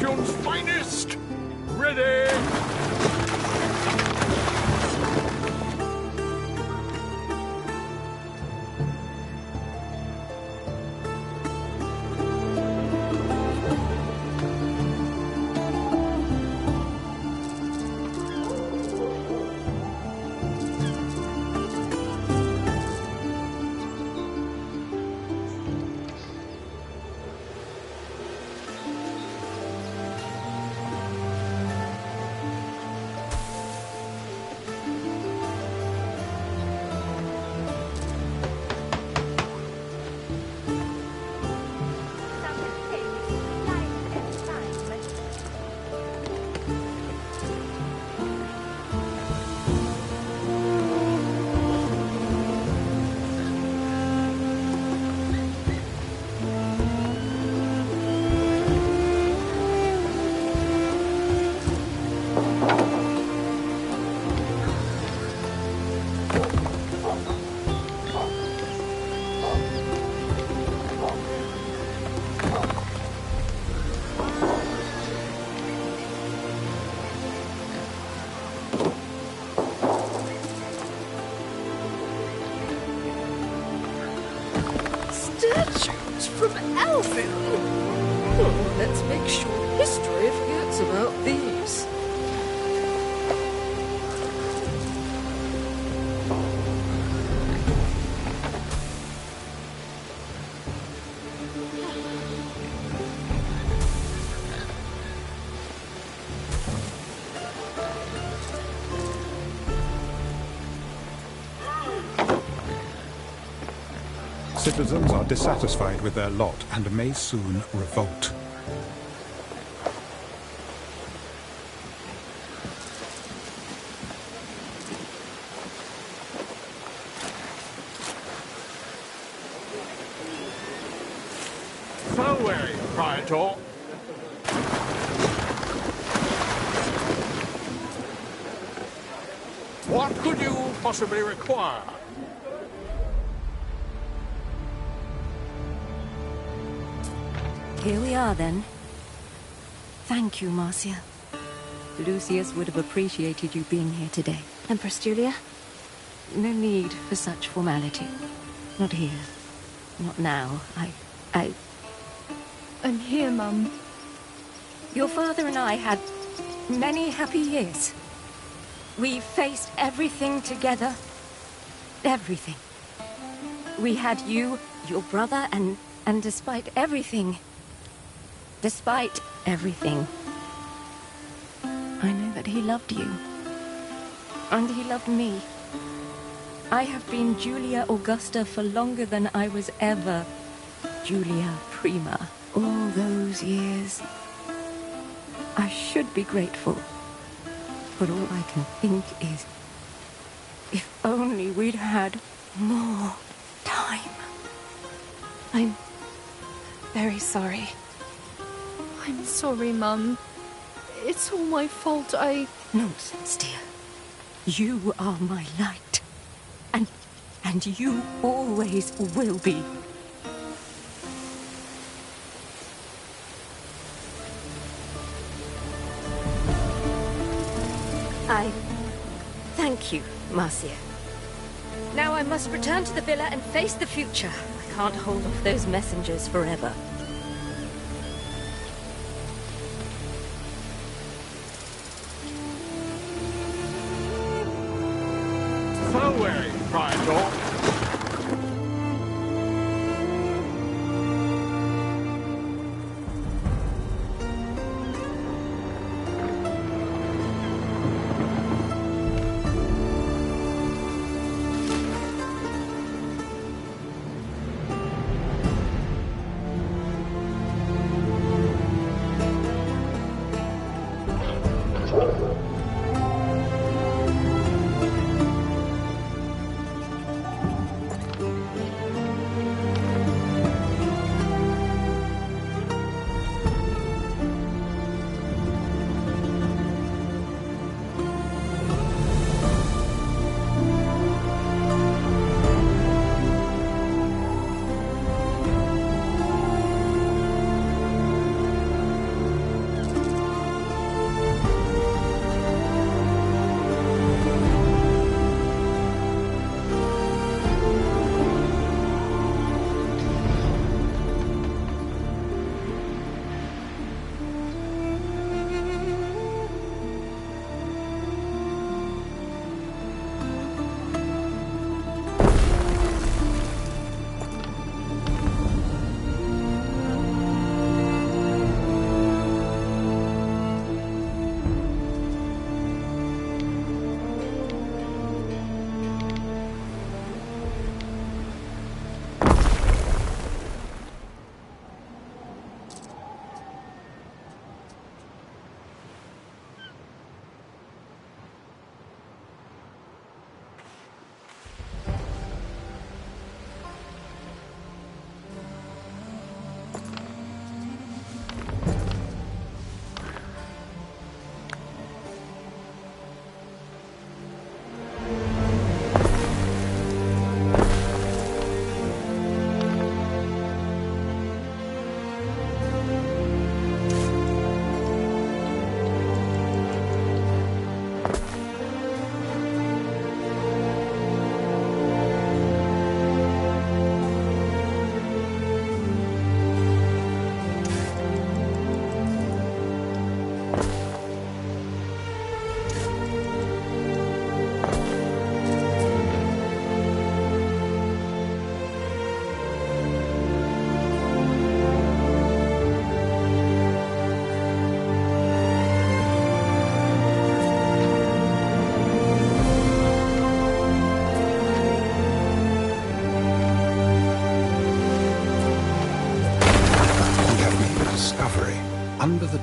Fortune's finest! Ready! Statues from Alville? Oh, let's make sure history forgets about these. Citizens are dissatisfied with their lot and may soon revolt. Farewell, Praetor. What could you possibly require? Here we are, then. Thank you, Marcia. Lucius would have appreciated you being here today. Empress Julia? No need for such formality. Not here. Not now. I'm here, Mum. Your father and I had many happy years. We faced everything together. Everything. We had you, your brother, and despite everything... Despite everything, I know that he loved you. And he loved me. I have been Julia Augusta for longer than I was ever Julia Prima. All those years. I should be grateful. But all I can think is, if only we'd had more time. I'm very sorry. I'm sorry, Mum. It's all my fault. Nonsense, dear. You are my light. And you always will be. I thank you, Marcia. Now I must return to the villa and face the future. I can't hold off those messengers forever. Farewell, Praetor.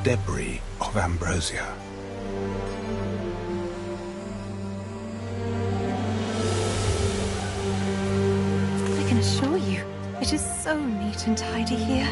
debris of Ambrosia. I can assure you, it is so neat and tidy here.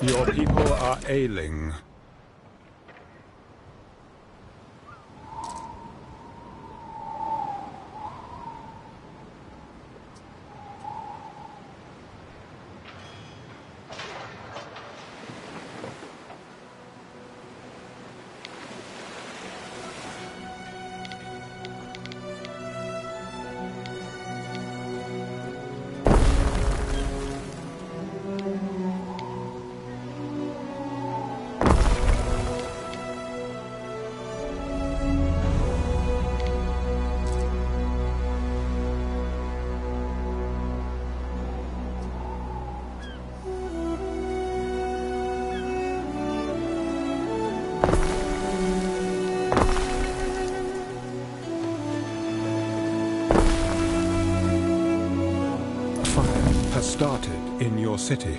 Your people are ailing. Has started in your city.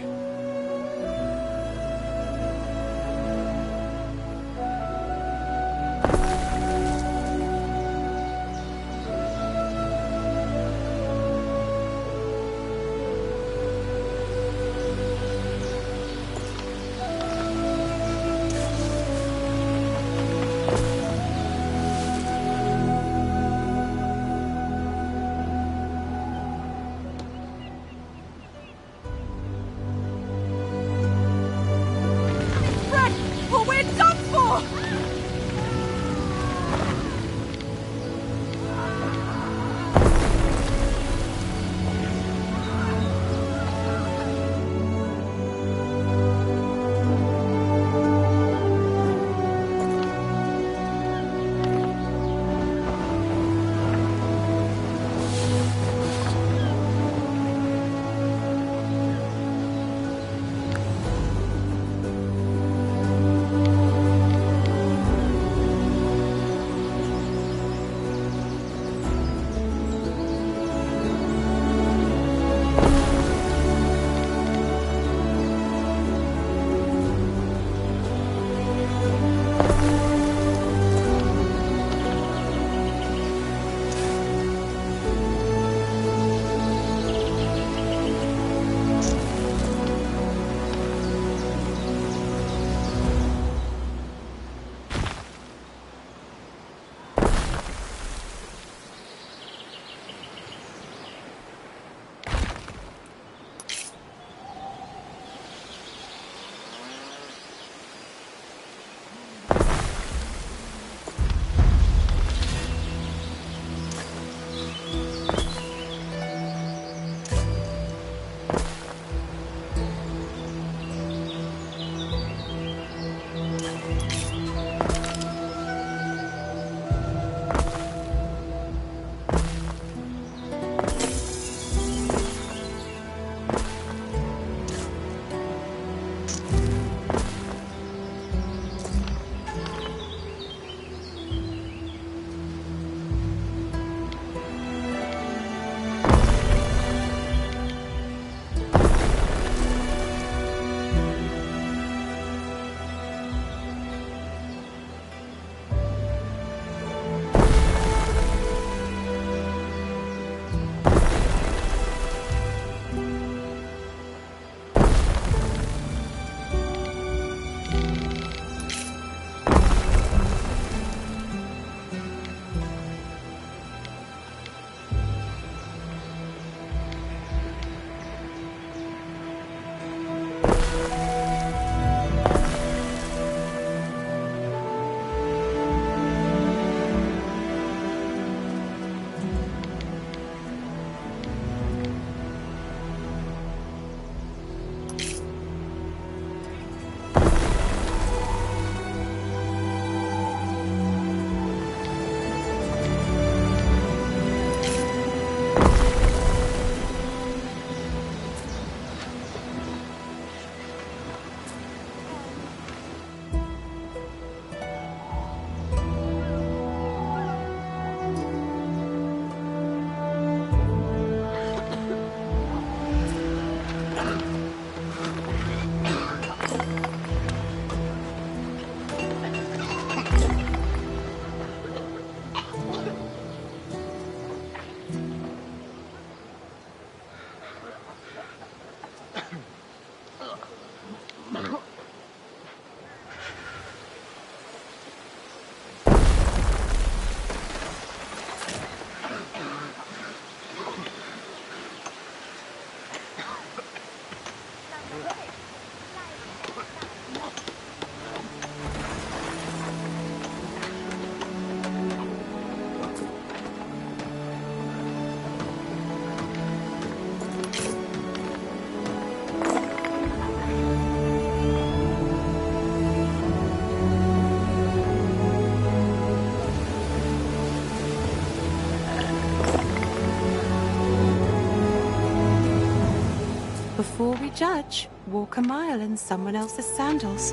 Before we judge, walk a mile in someone else's sandals.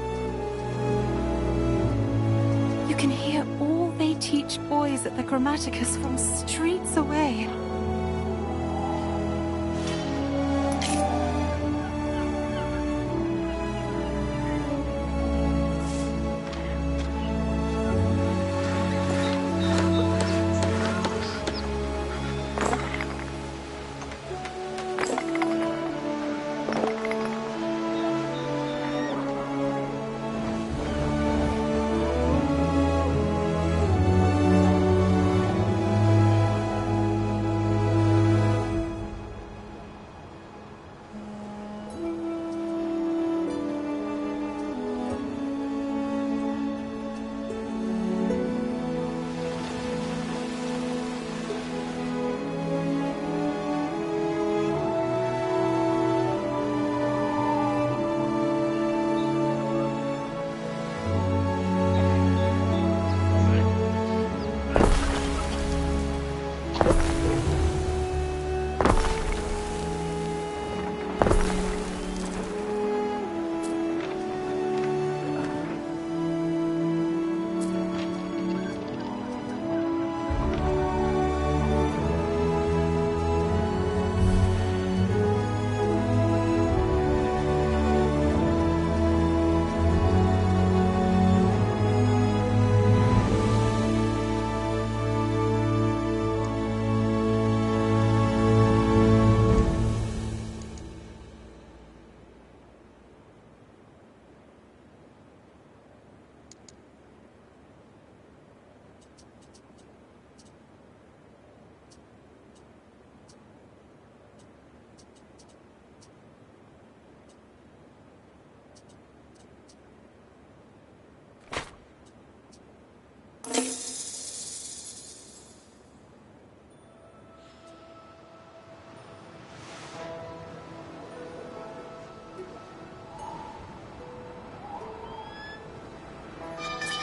You can hear all they teach boys at the Grammaticus from streets away.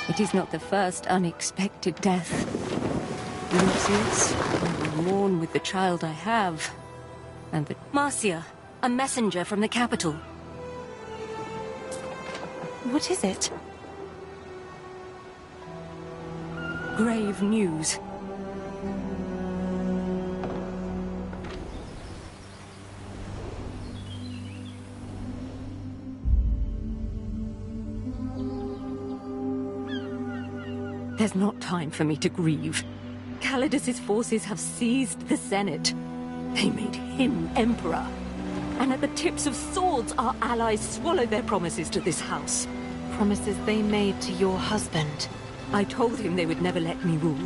It is not the first unexpected death. Lucius, I will mourn with the child I have. And the... Marcia, a messenger from the capital. What is it? Grave news. There's not time for me to grieve. Calidus's forces have seized the Senate. They made him emperor. And at the tips of swords, our allies swallow their promises to this house. Promises they made to your husband. I told him they would never let me rule.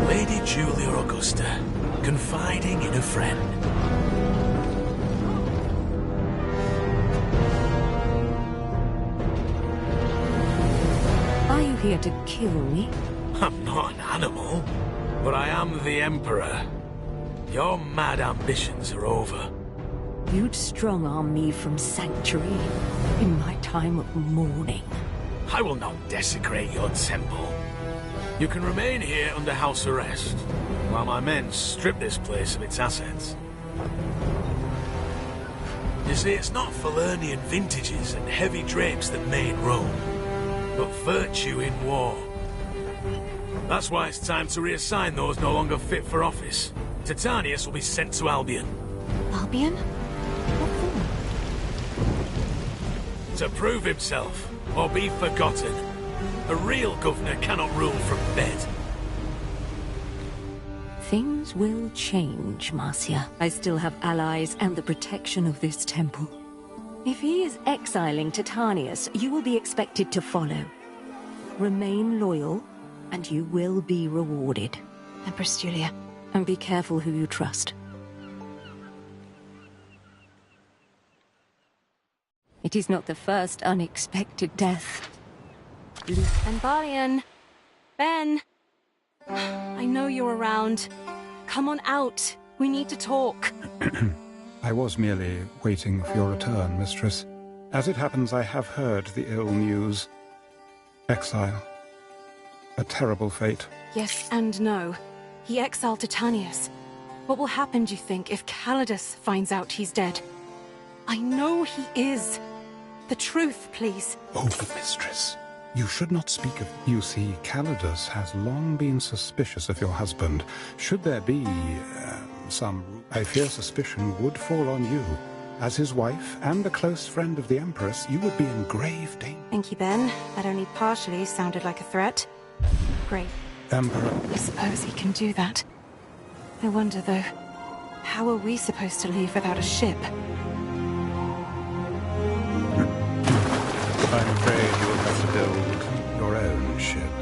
Lady Julia Augusta, confiding in a friend. Are you here to kill me? I'm not an animal, but I am the Emperor. Your mad ambitions are over. You'd strong-arm me from Sanctuary in my time of mourning. I will not desecrate your temple. You can remain here under house arrest, while my men strip this place of its assets. You see, it's not Falernian vintages and heavy drapes that made Rome, but virtue in war. That's why it's time to reassign those no longer fit for office. Titanius will be sent to Albion. Albion? What for? To prove himself, or be forgotten. A real governor cannot rule from bed. Things will change, Marcia. I still have allies and the protection of this temple. If he is exiling Titanius, you will be expected to follow. Remain loyal, and you will be rewarded. Empress Julia. And be careful who you trust. It is not the first unexpected death. And Balian. Ben. I know you're around. Come on out. We need to talk. I was merely waiting for your return, mistress. As it happens, I have heard the ill news. Exile. A terrible fate. Yes and no. He exiled Titanius. What will happen, do you think, if Calidus finds out he's dead? I know he is. The truth, please. Oh, mistress. You should not speak of... You see, Calidus has long been suspicious of your husband. Should there be, I fear suspicion would fall on you. As his wife and a close friend of the Empress, you would be in grave danger. Thank you, Ben. That only partially sounded like a threat. Great. Emperor... I suppose he can do that. I wonder, though, how are we supposed to leave without a ship? I'm afraid you will have to build your own ship.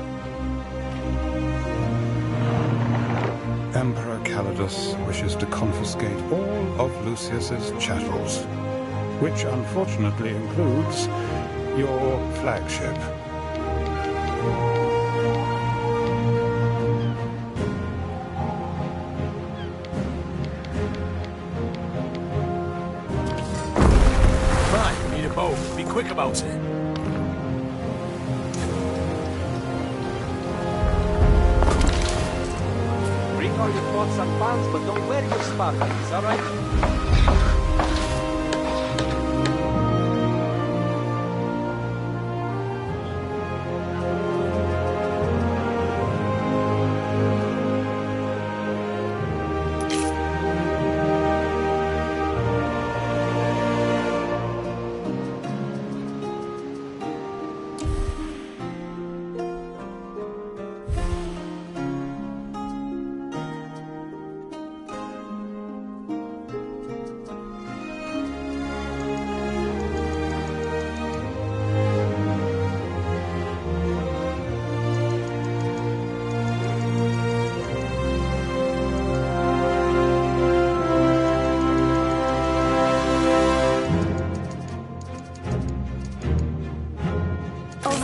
Emperor Calidus wishes to confiscate all of Lucius's chattels, which unfortunately includes your flagship. Right, we need a boat. Be quick about it. Bring all your pots and pans, but don't wear your sparklers, alright?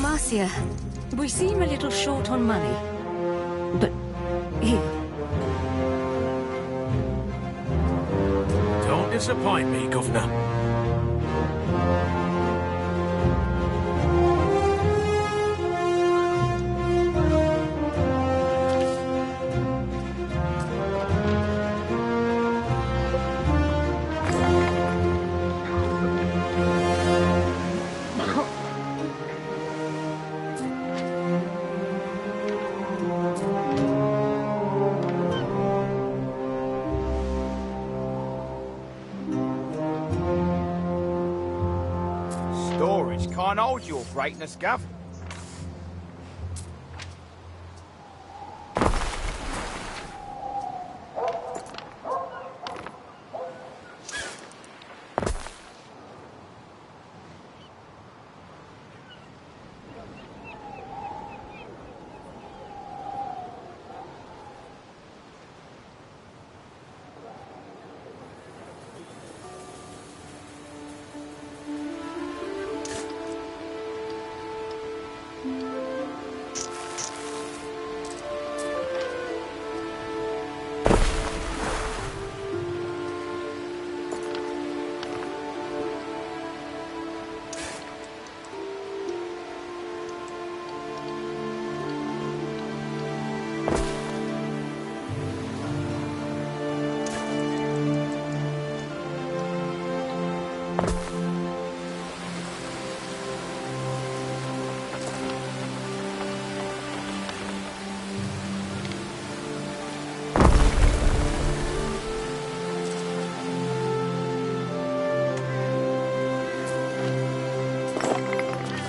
Marcia, we seem a little short on money. But here. Don't disappoint me, Governor. Can't hold your brightness, Gav.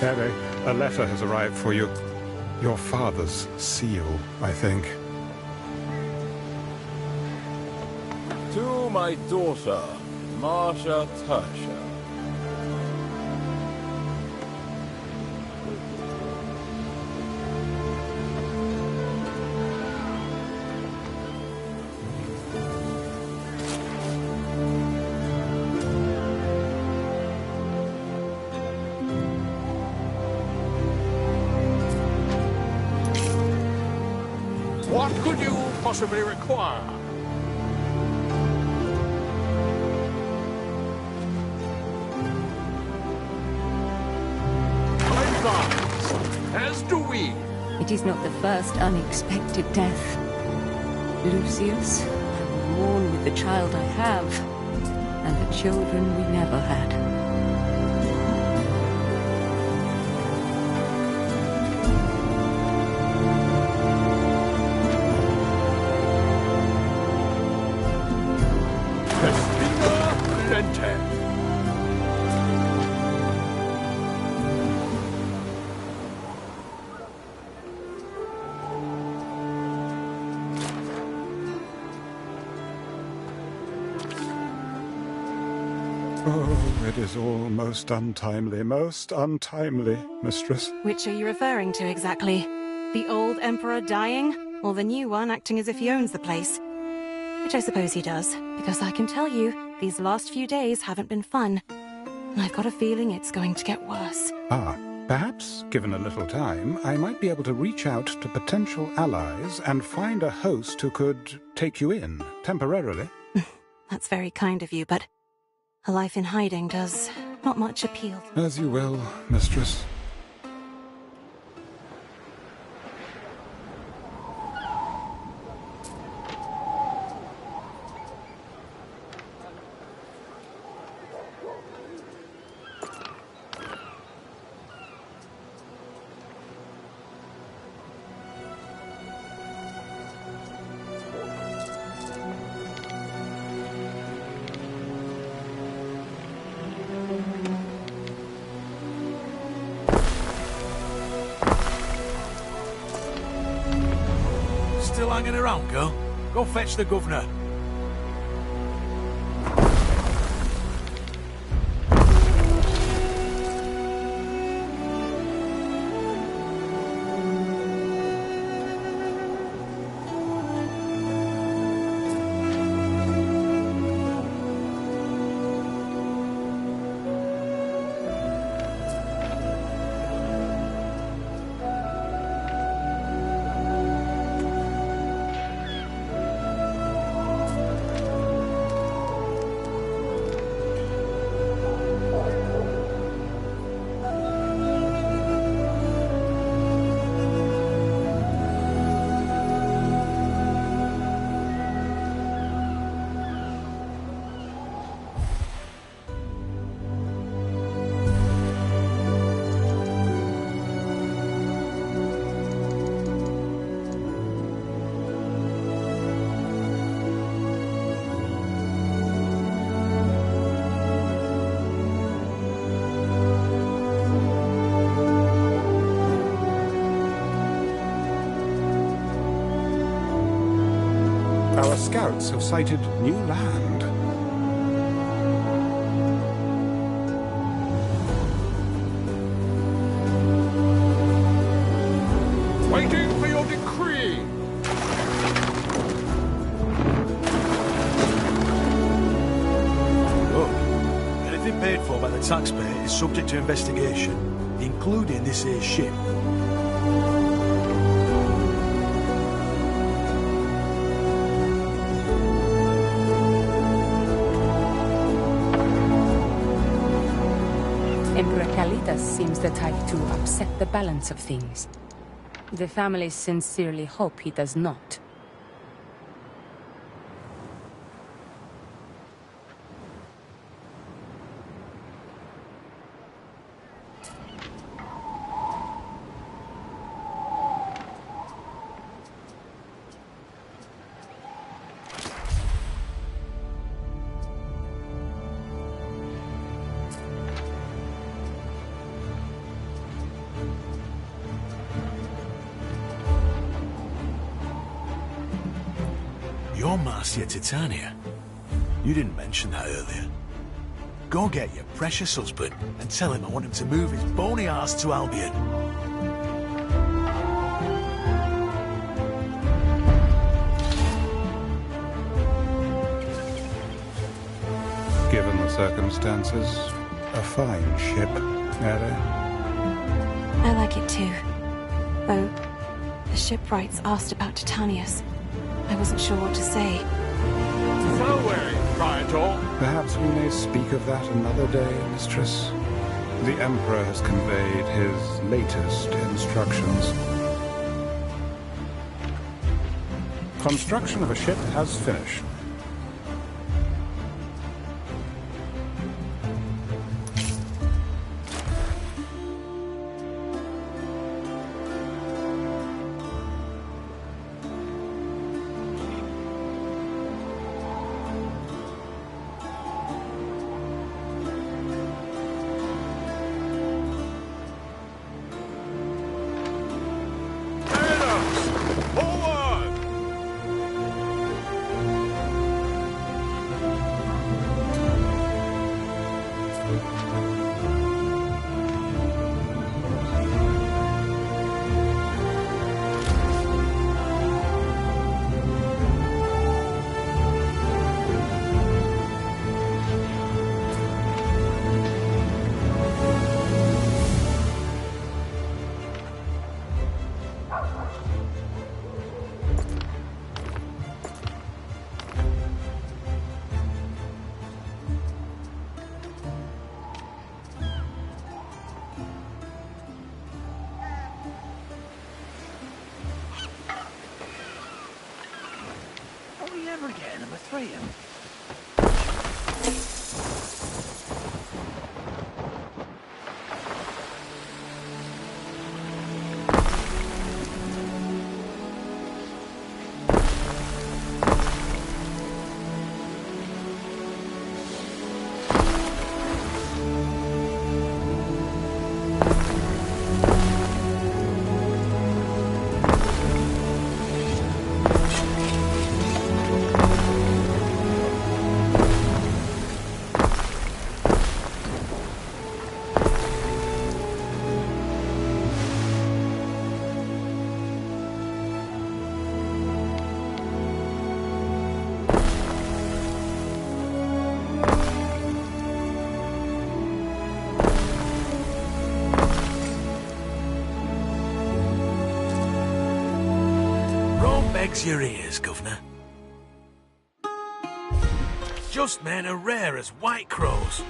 Harry, a letter has arrived for you. Your father's seal, I think. To my daughter, Marcia Tasha. What could you possibly require? It is not the first unexpected death. Lucius, I will mourn with the child I have, and the children we never had. Oh, it is all most untimely, mistress. Which are you referring to exactly? The old Emperor dying, or the new one acting as if he owns the place? Which I suppose he does, because I can tell you, these last few days haven't been fun. And I've got a feeling it's going to get worse. Perhaps, given a little time, I might be able to reach out to potential allies and find a host who could take you in, temporarily. That's very kind of you, but a life in hiding does not much appeal. As you will, mistress. Still hanging around, girl? Go fetch the governor. Our scouts have sighted new land. Waiting for your decree. Look, anything paid for by the taxpayer is subject to investigation, including this here ship. Emperor Kalitas seems the type to upset the balance of things. The family sincerely hope he does not. You're Marcia Titania. You didn't mention that earlier. Go get your precious husband and tell him I want him to move his bony ass to Albion. Given the circumstances, a fine ship, Mary. I like it too. Though, the shipwrights asked about Titanius. I wasn't sure what to say. Fareway, Praetor. Perhaps we may speak of that another day, mistress. The Emperor has conveyed his latest instructions. Construction of a ship has finished. Never get number 3. Begs your ears, Governor. Just men are rare as white crows.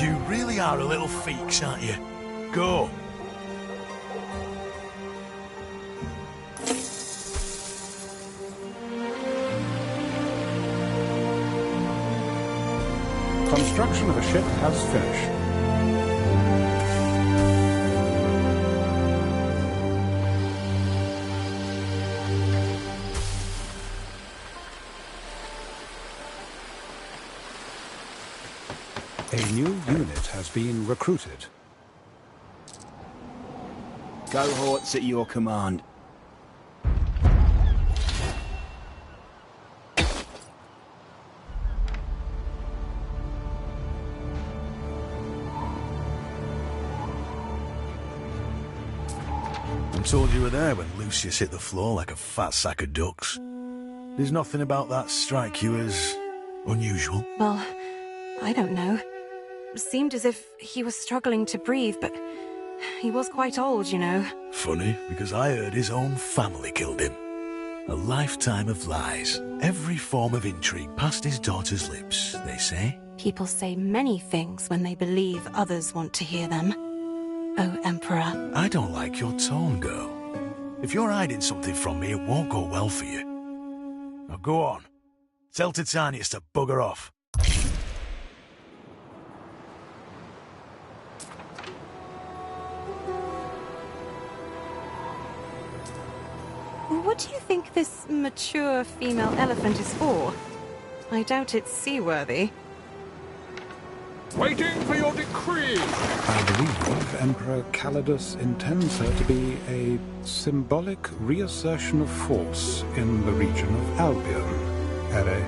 You really are a little feeks, aren't you? Go. Construction of a ship has finished. A new unit has been recruited. Cohorts at your command. I'm told you were there when Lucius hit the floor like a fat sack of ducks. Does nothing about that strike you as unusual? Well, I don't know. Seemed as if he was struggling to breathe, but he was quite old, you know. Funny, because I heard his own family killed him. A lifetime of lies. Every form of intrigue past his daughter's lips, they say. People say many things when they believe others want to hear them. Oh, Emperor. I don't like your tone, girl. If you're hiding something from me, it won't go well for you. Now go on. Tell Titanius to bugger off. What do you think this mature female elephant is for? I doubt it's seaworthy. Waiting for your decree! I believe Emperor Calidus intends her to be a symbolic reassertion of force in the region of Albion, Ere.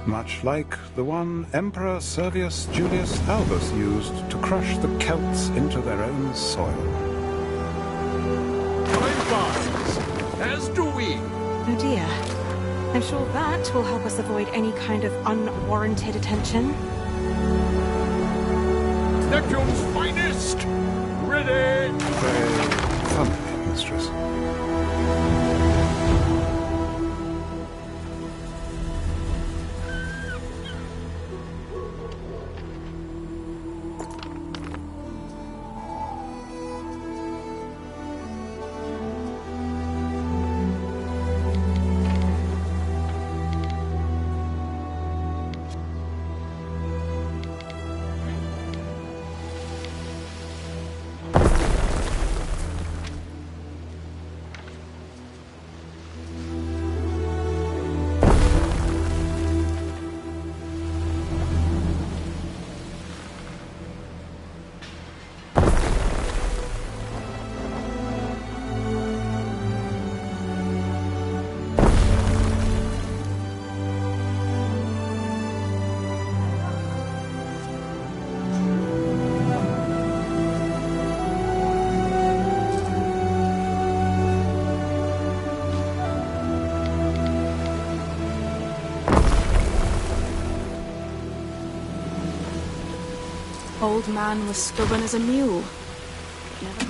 Much like the one Emperor Servius Julius Albus used to crush the Celts into their own soil. I advise, as do we. Oh dear. I'm sure that will help us avoid any kind of unwarranted attention. Neptune's finest! Ready! Very funny, mistress. Old man was stubborn as a mule. Never...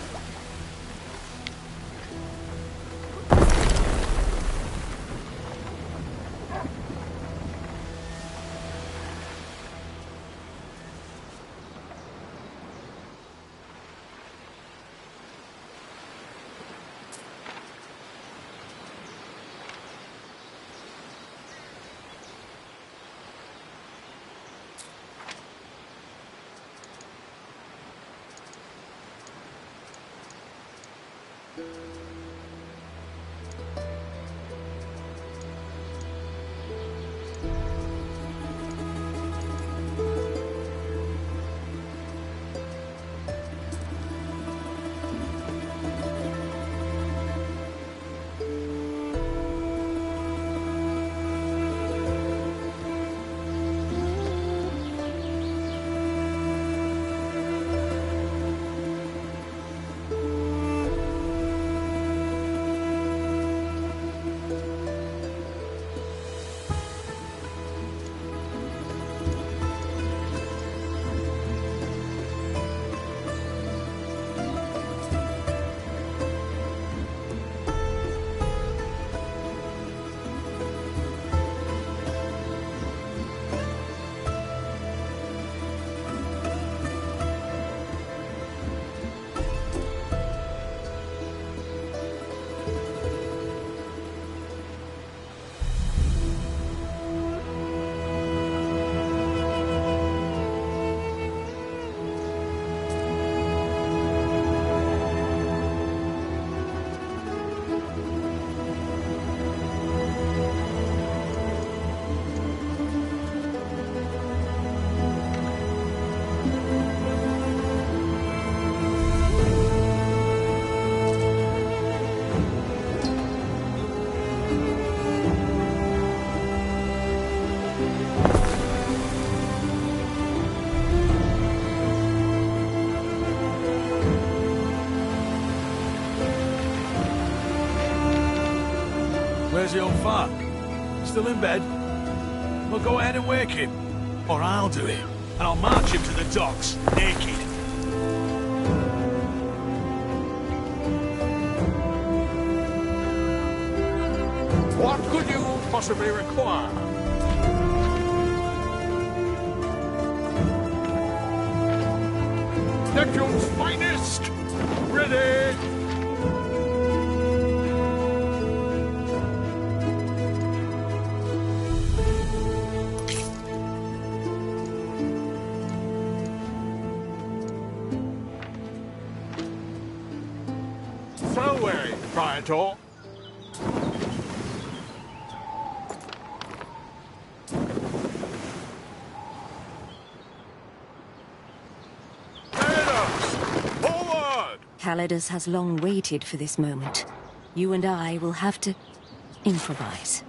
Where's the old fart? Still in bed? Well, go ahead and wake him. Or I'll do it. And I'll march him to the docks, naked. What could you possibly require? Neptune's finest! Ready! Centaur. Calidus has long waited for this moment. You and I will have to improvise.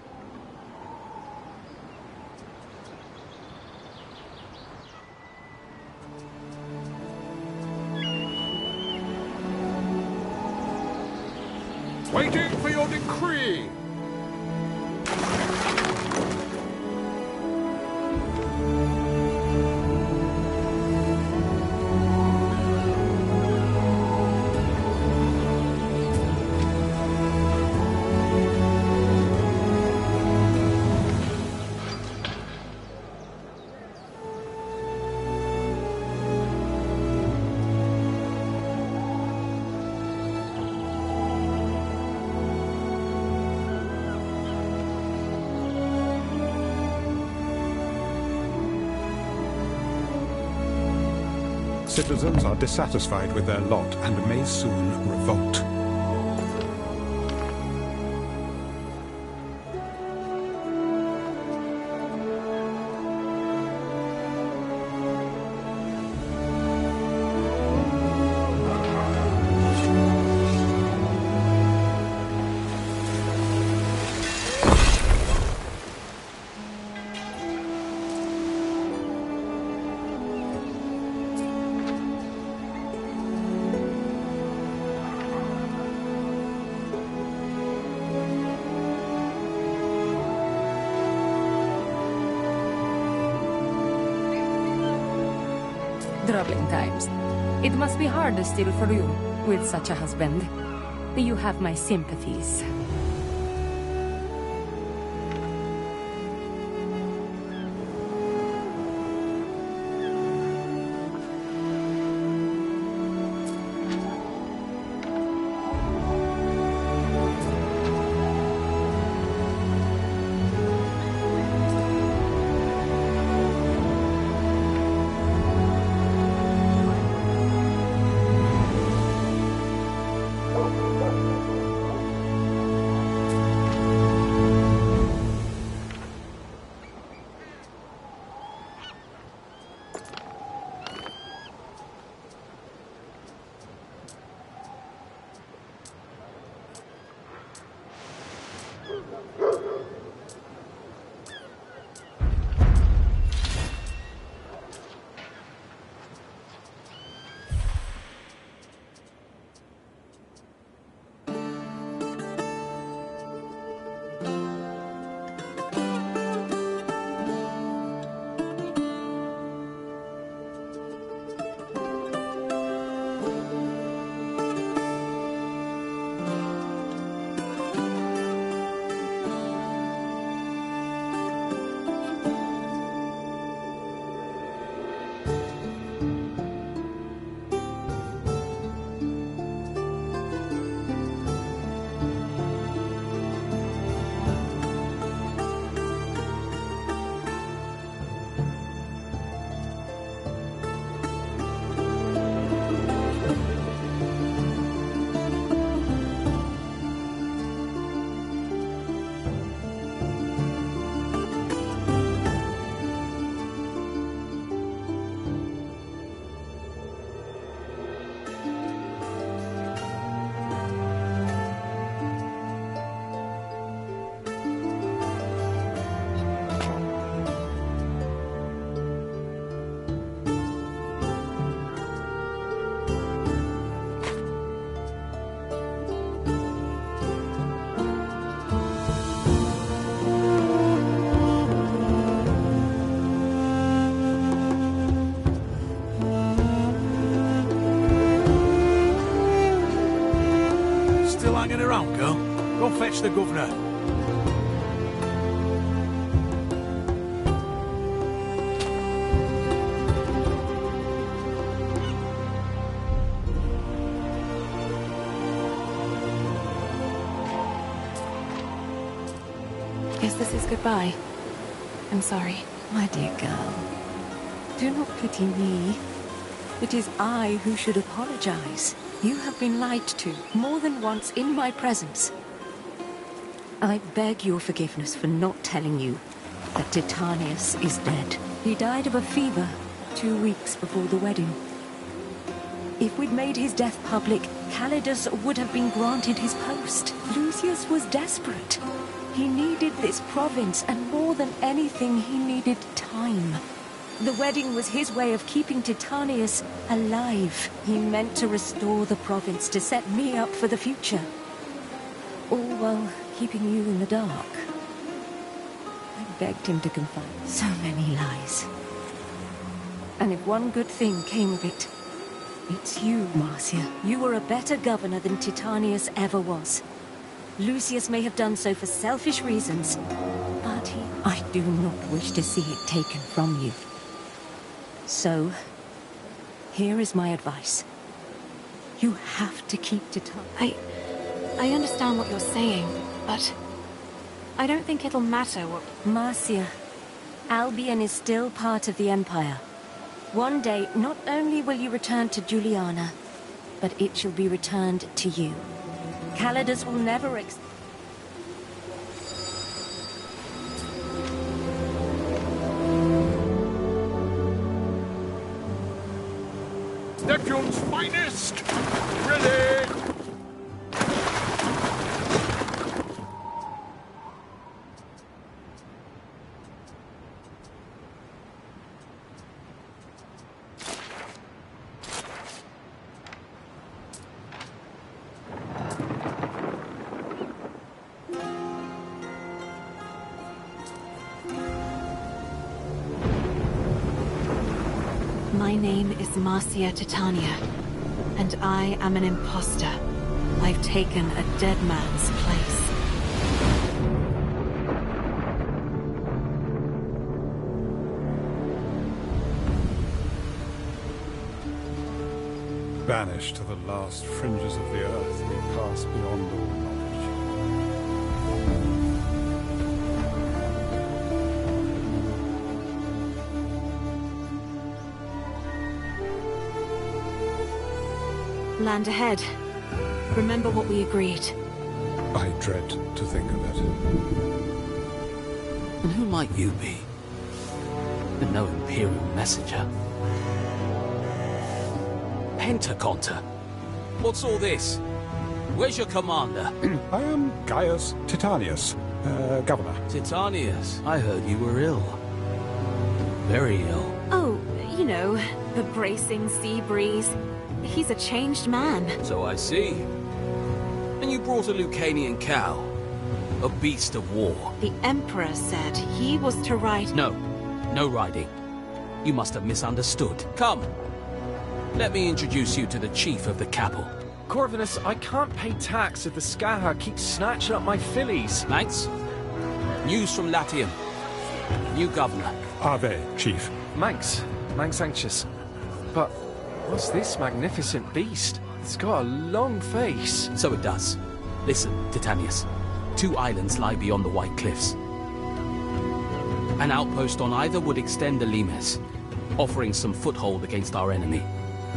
Waiting for your decree. Citizens are dissatisfied with their lot and may soon revolt. Troubling times. It must be hard still for you, with such a husband. You have my sympathies. Hanging around, girl? Go fetch the governor. Guess this is goodbye. I'm sorry. My dear girl, do not pity me. It is I who should apologize. You have been lied to more than once in my presence. I beg your forgiveness for not telling you that Titanius is dead. He died of a fever 2 weeks before the wedding. If we'd made his death public, Calidus would have been granted his post. Lucius was desperate. He needed this province, and more than anything, he needed time. The wedding was his way of keeping Titanius alive. He meant to restore the province to set me up for the future. All while keeping you in the dark. I begged him to confide so many lies. And if one good thing came of it, it's you, Marcia. You were a better governor than Titanius ever was. Lucius may have done so for selfish reasons, but I do not wish to see it taken from you. So, here is my advice. You have to keep Titanius. I understand what you're saying, but I don't think it'll matter what... Marcia, Albion is still part of the Empire. One day, not only will you return to Juliana, but it shall be returned to you. Calidus will never Neptune's finest! Ready! My name is Marcia Titania, and I am an imposter. I've taken a dead man's place. Banished to the last fringes of the earth, we pass beyond all knowledge. Land ahead. Remember what we agreed. I dread to think of it. And who might you be? You're no Imperial messenger. Pentaconta! What's all this? Where's your commander? I am Gaius Titanius, governor. Titanius, I heard you were ill. Very ill. Oh, you know, the bracing sea breeze. He's a changed man. So I see. And you brought a Lucanian cow. A beast of war. The Emperor said he was to ride... No. No riding. You must have misunderstood. Come. Let me introduce you to the chief of the Capel. Corvinus, I can't pay tax if the Skaha keeps snatching up my fillies. Manx? News from Latium. New governor. Ave, chief. Manx anxious. But what's this magnificent beast? It's got a long face. So it does. Listen, Titanius. 2 islands lie beyond the White Cliffs. An outpost on either would extend the limes, offering some foothold against our enemy,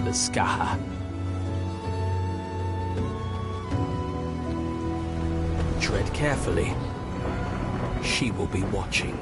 the Skaha. Tread carefully. She will be watching.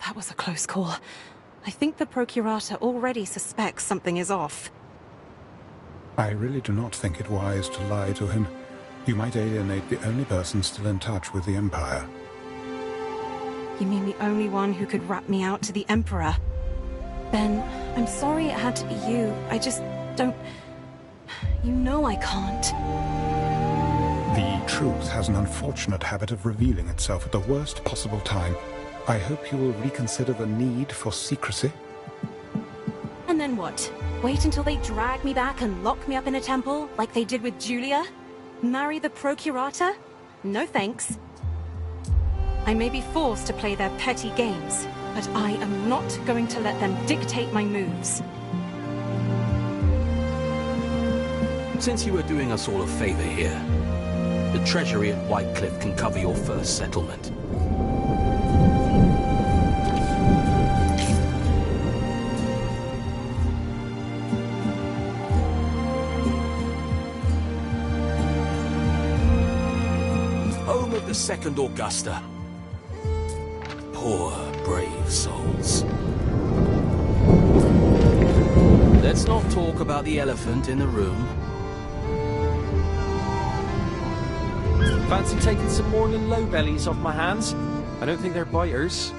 That was a close call. I think the Procurator already suspects something is off. I really do not think it wise to lie to him. You might alienate the only person still in touch with the Empire. You mean the only one who could rat me out to the Emperor? Ben, I'm sorry it had to be you. I just don't... You know I can't. The truth has an unfortunate habit of revealing itself at the worst possible time. I hope you will reconsider the need for secrecy. And then what? Wait until they drag me back and lock me up in a temple, like they did with Julia? Marry the Procurator? No thanks. I may be forced to play their petty games, but I am not going to let them dictate my moves. Since you are doing us all a favor here, the treasury at Whitecliff can cover your first settlement. Home of the Second Augusta. Poor, brave souls. Let's not talk about the elephant in the room. Fancy taking some more than low bellies off my hands? I don't think they're biters.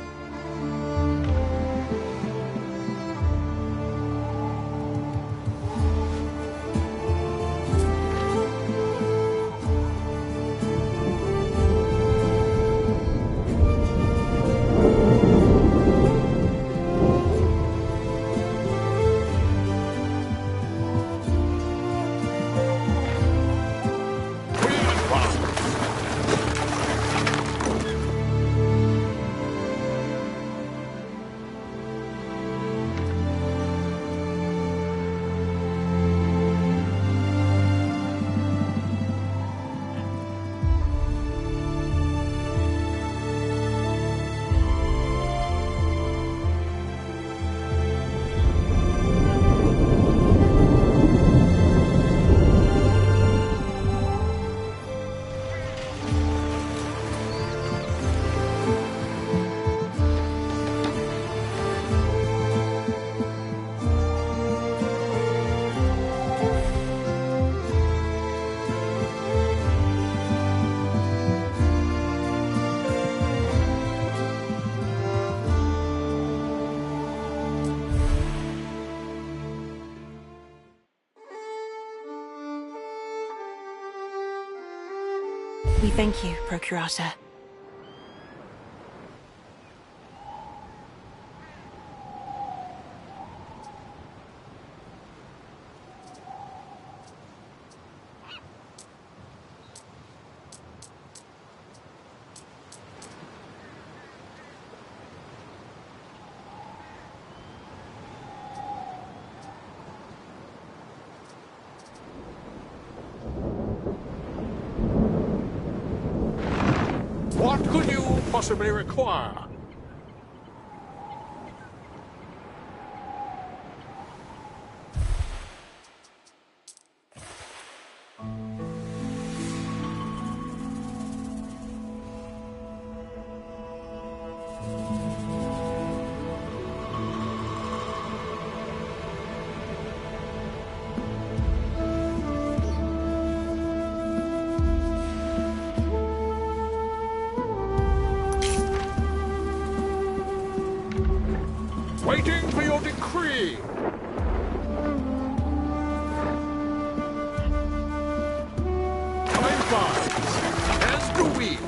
We thank you, Procurator. What could you possibly require? Waiting for your decree. Time flies, as do we.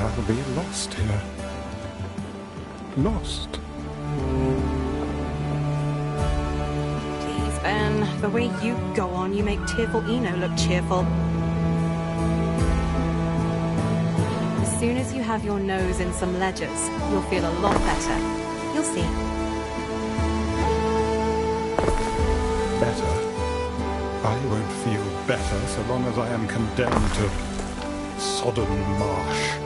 I'll be lost here. Lost. Please, Ben. The way you go on, you make tearful Eno look cheerful. As soon as you have your nose in some ledgers, you'll feel a lot better. You'll see. Better? I won't feel better so long as I am condemned to Sodom Marsh.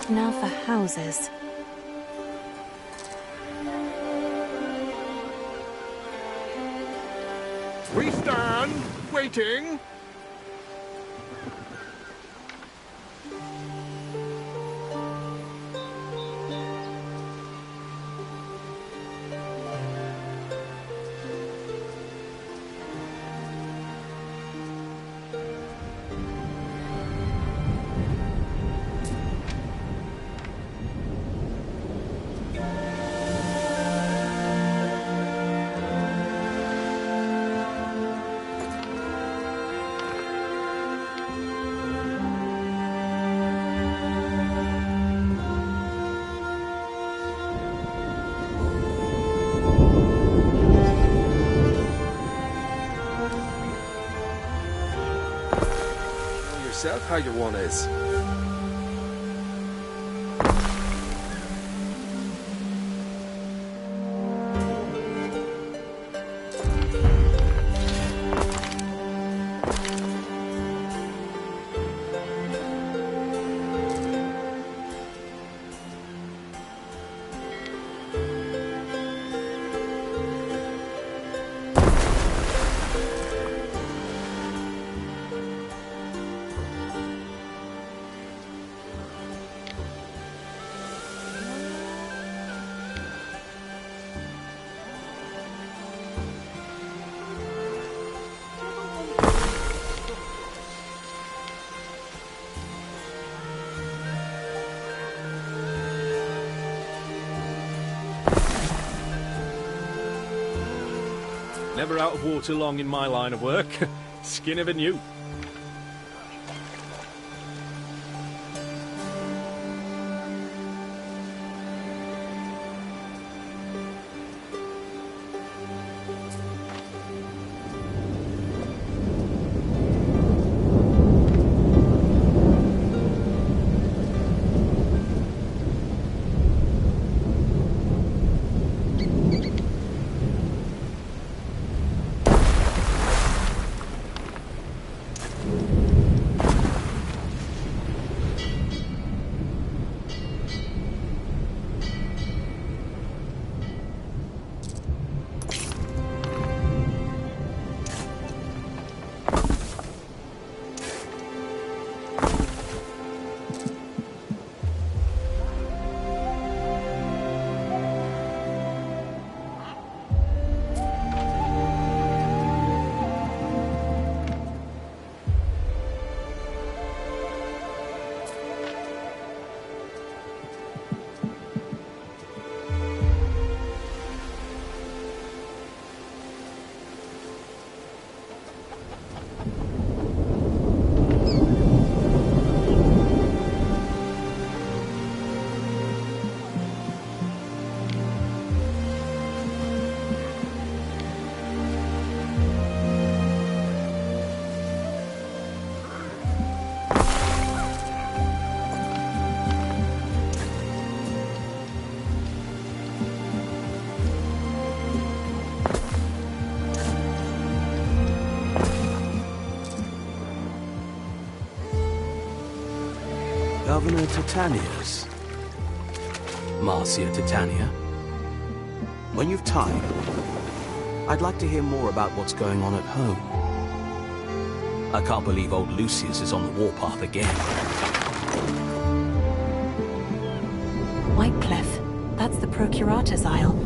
Now for houses. We stand, waiting. Yourself how your one is. Never out of water long in my line of work. Skin of a newt. Governor Titanius. Marcia Titania. when you've time, I'd like to hear more about what's going on at home. I can't believe old Lucius is on the warpath again. Whitecliff. That's the Procurator's Isle.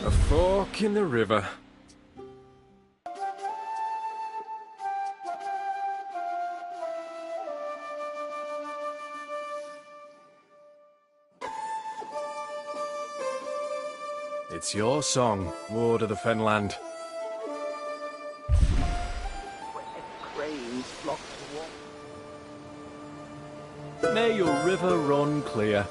A fork in the river. It's your song, Lord of the Fenland. Cranes flock to May your river run clear.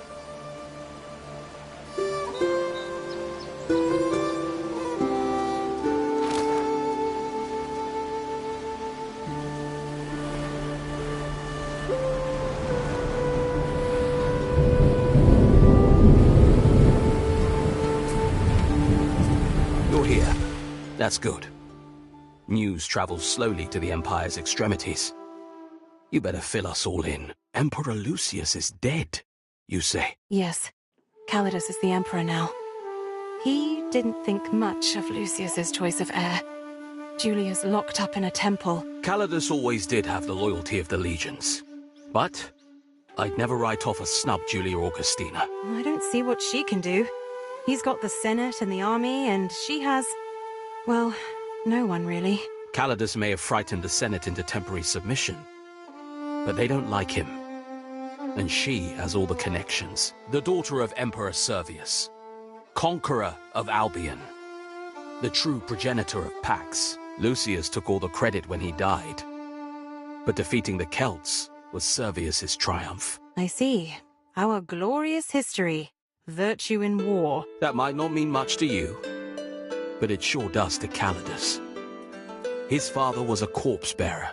You're here. That's good. News travels slowly to the Empire's extremities. You better fill us all in. Emperor Lucius is dead, you say? Yes, Calidus is the Emperor now. He didn't think much of Lucius's choice of heir. Julia's locked up in a temple. Calidus always did have the loyalty of the legions. But I'd never write off a snub Julia Augustina. I don't see what she can do. He's got the Senate and the army, and she has... well, no one really. Calidus may have frightened the Senate into temporary submission, but they don't like him. And she has all the connections. The daughter of Emperor Servius, conqueror of Albion, the true progenitor of Pax. Lucius took all the credit when he died, but defeating the Celts was Servius's triumph. I see. Our glorious history. Virtue in war. That might not mean much to you, but it sure does to Calidus. His father was a corpse-bearer.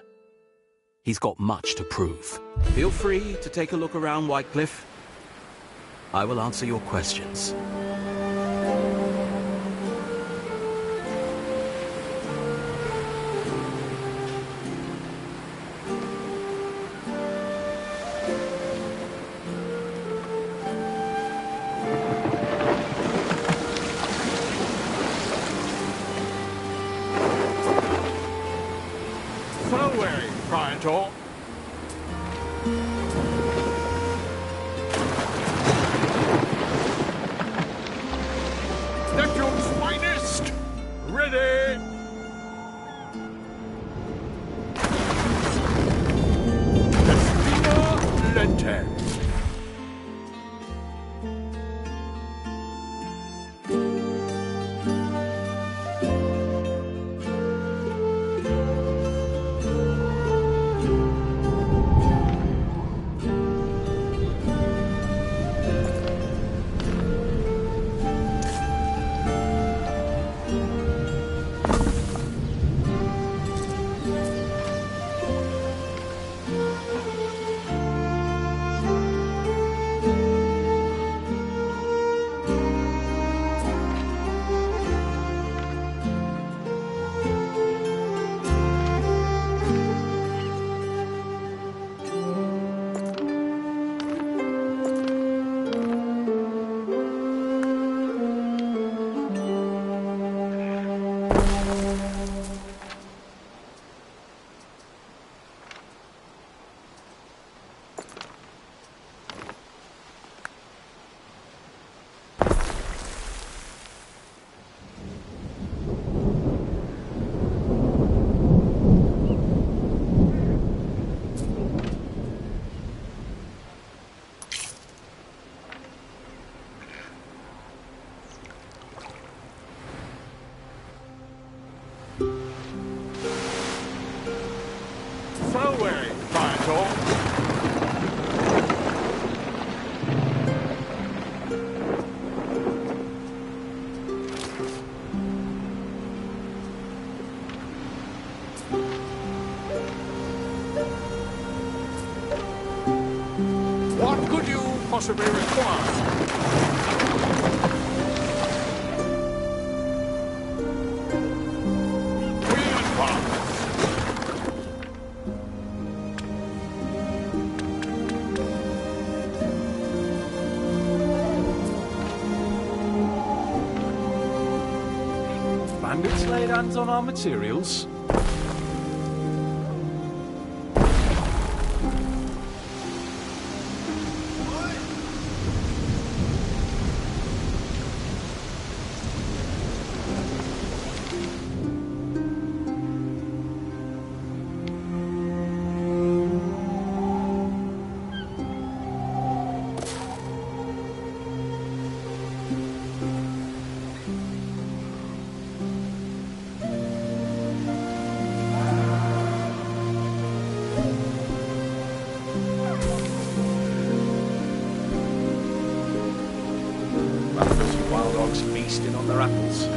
He's got much to prove. Feel free to take a look around Whitecliff. I will answer your questions. Fareway, Praetor. Neptune's finest! Ready! Festina Lente. Fareway, Praetor. What could you possibly require? Bandits laid hands on our materials. just feasting on their apples.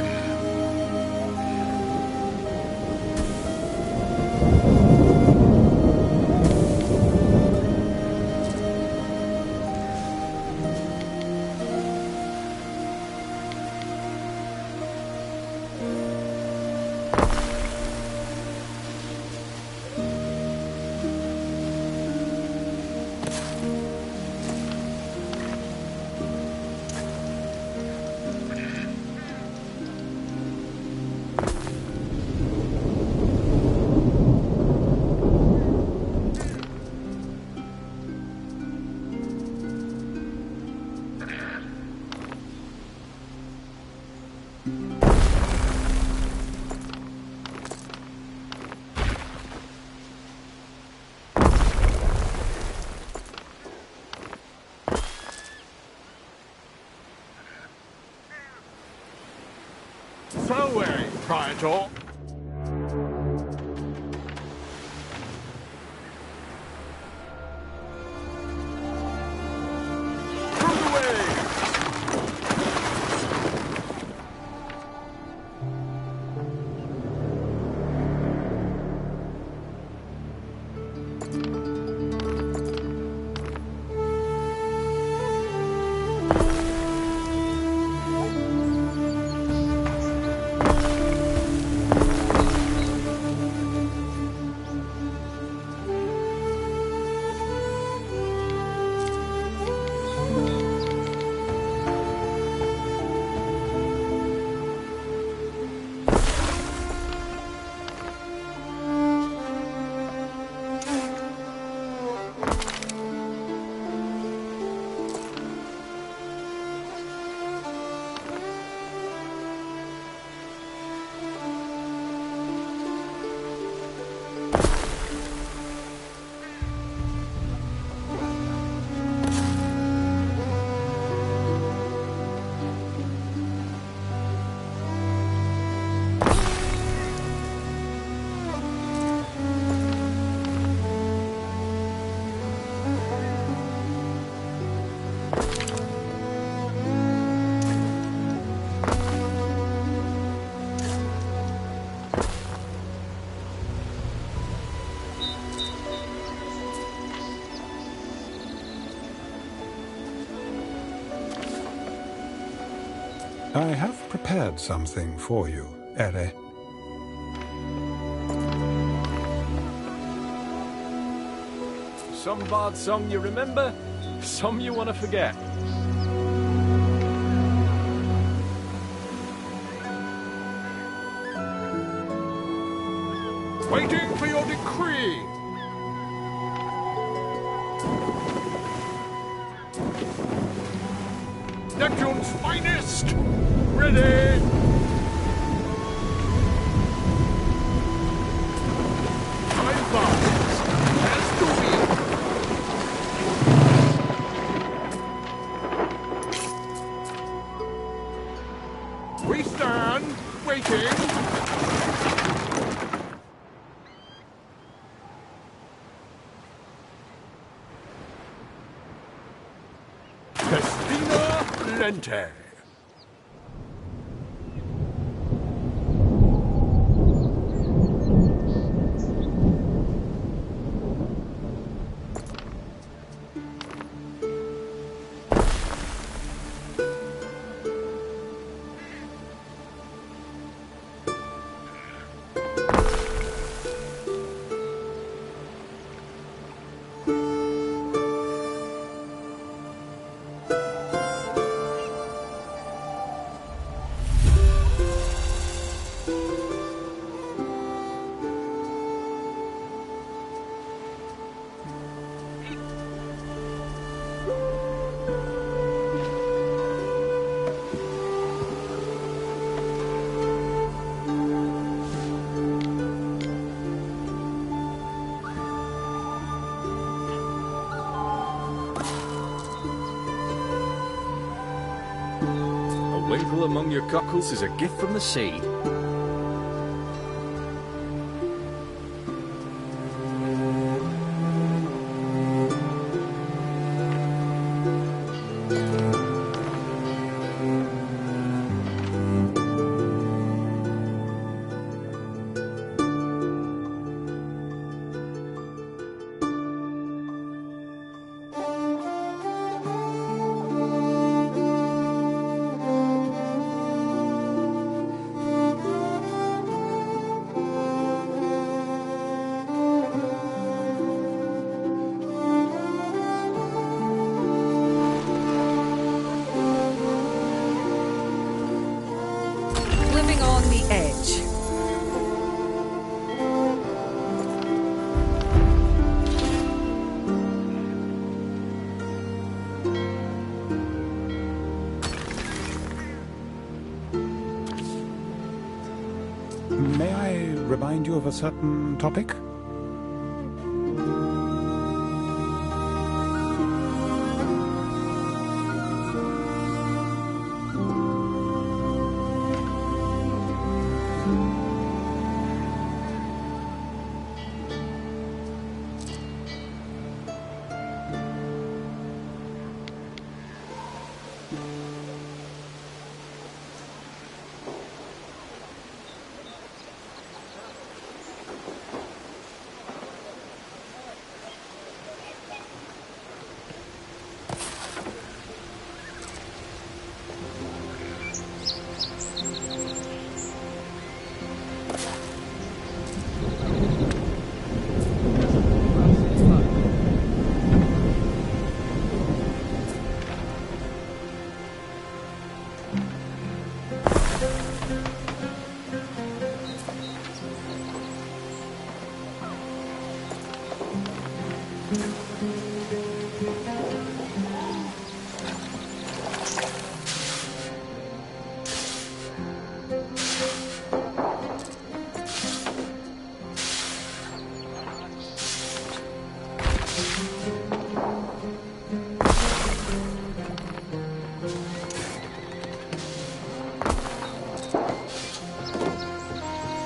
Fareway, Praetor. I have prepared something for you, Ere. Some bard song you remember, some you want to forget. Waiting for your decree. Neptune's finest! Ready! Time flies. As do we. We stand, waiting. Lente. A winkle among your cockles is a gift from the sea. remind you of a certain topic?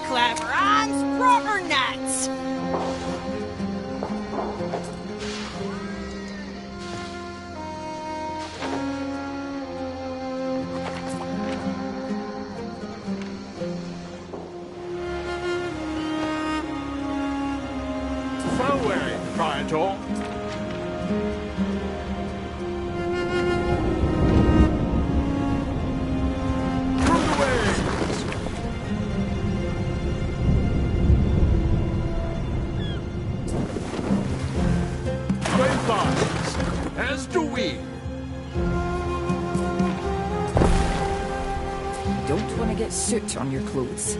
Cleverons, proper nuts! Forward, Praetor. As do we. Don't want to get soot on your clothes.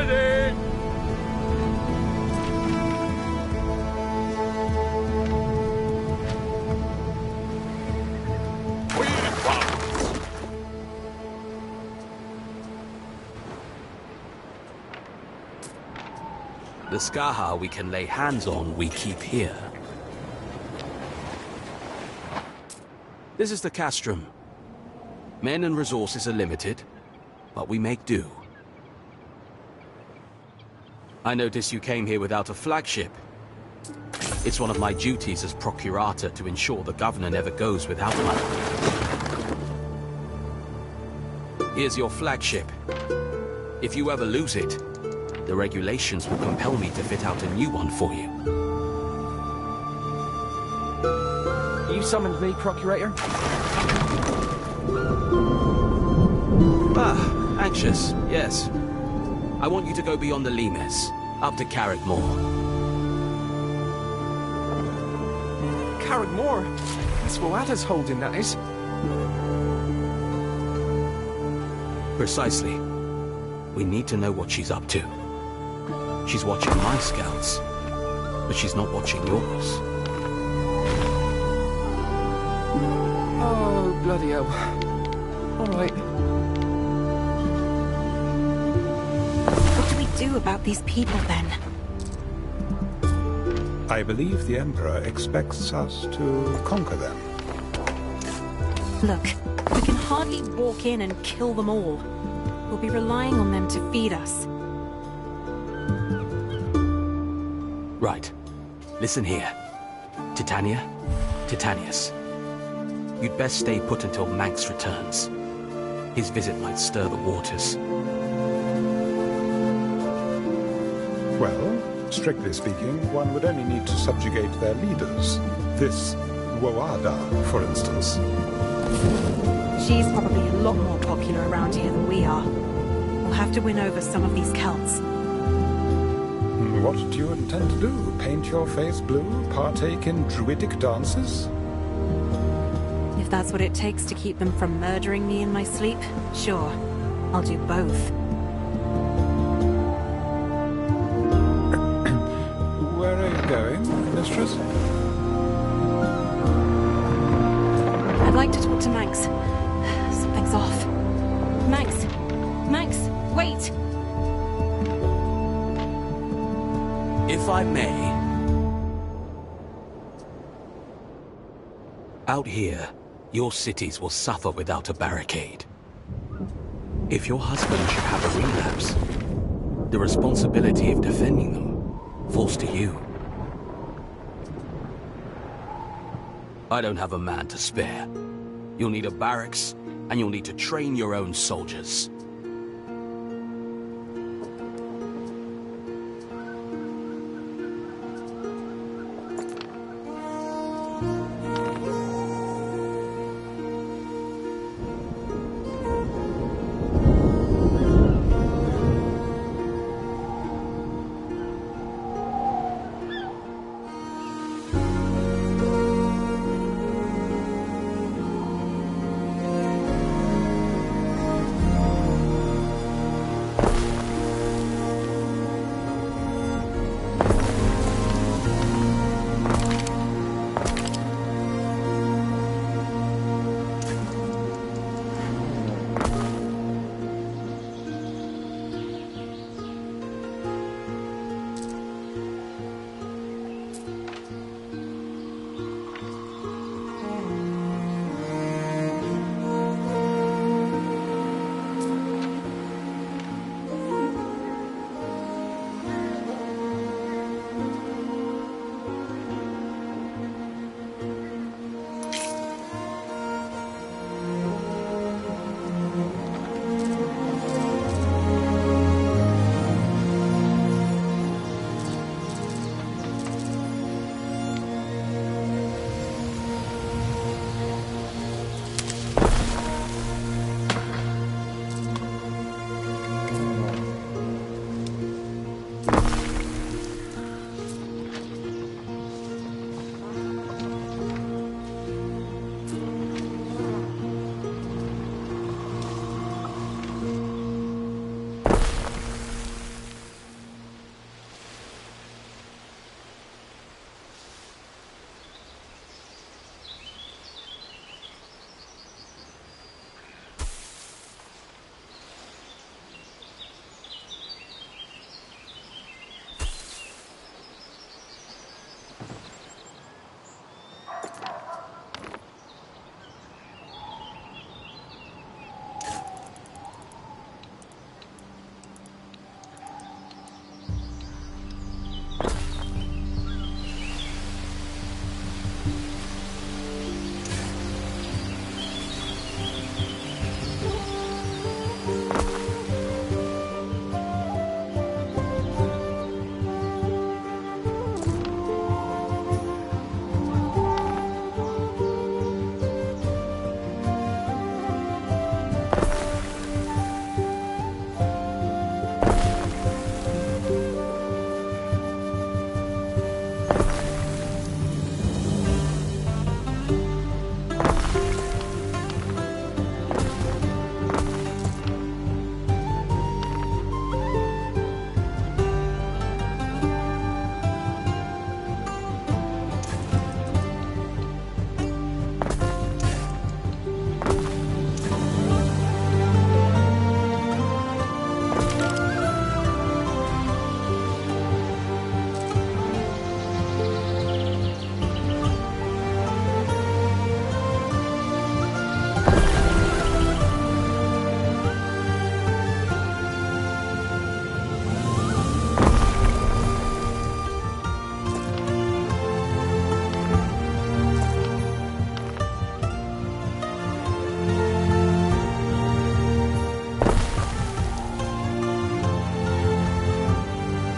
ready! We advance! The Skaha we can lay hands on, we keep here. This is the castrum. Men and resources are limited, but we make do. I notice you came here without a flagship. It's one of my duties as Procurator to ensure the Governor never goes without one. Here's your flagship. If you ever lose it, the regulations will compel me to fit out a new one for you. You summoned me, Procurator? Ah, anxious, yes. I want you to go beyond the Limes, up to Carrickmore. Carrickmore? That's Woada's holding, that is. Precisely. We need to know what she's up to. She's watching my scouts, but she's not watching yours. Oh, bloody hell. All right. What do we do about these people, then? I believe the Emperor expects us to conquer them. Look, we can hardly walk in and kill them all. We'll be relying on them to feed us. Right. Listen here. Titania, Titanius. You'd best stay put until Manx returns. His visit might stir the waters. Well, strictly speaking, one would only need to subjugate their leaders. This Woada, for instance. She's probably a lot more popular around here than we are. We'll have to win over some of these Celts. What do you intend to do? Paint your face blue? Partake in druidic dances? If that's what it takes to keep them from murdering me in my sleep, sure. I'll do both. Where are you going, mistress? I'd like to talk to Max. Something's off. Max! Max, wait! If I may... Out here, your cities will suffer without a barricade. If your husband should have a relapse, the responsibility of defending them falls to you. I don't have a man to spare. You'll need a barracks, and you'll need to train your own soldiers.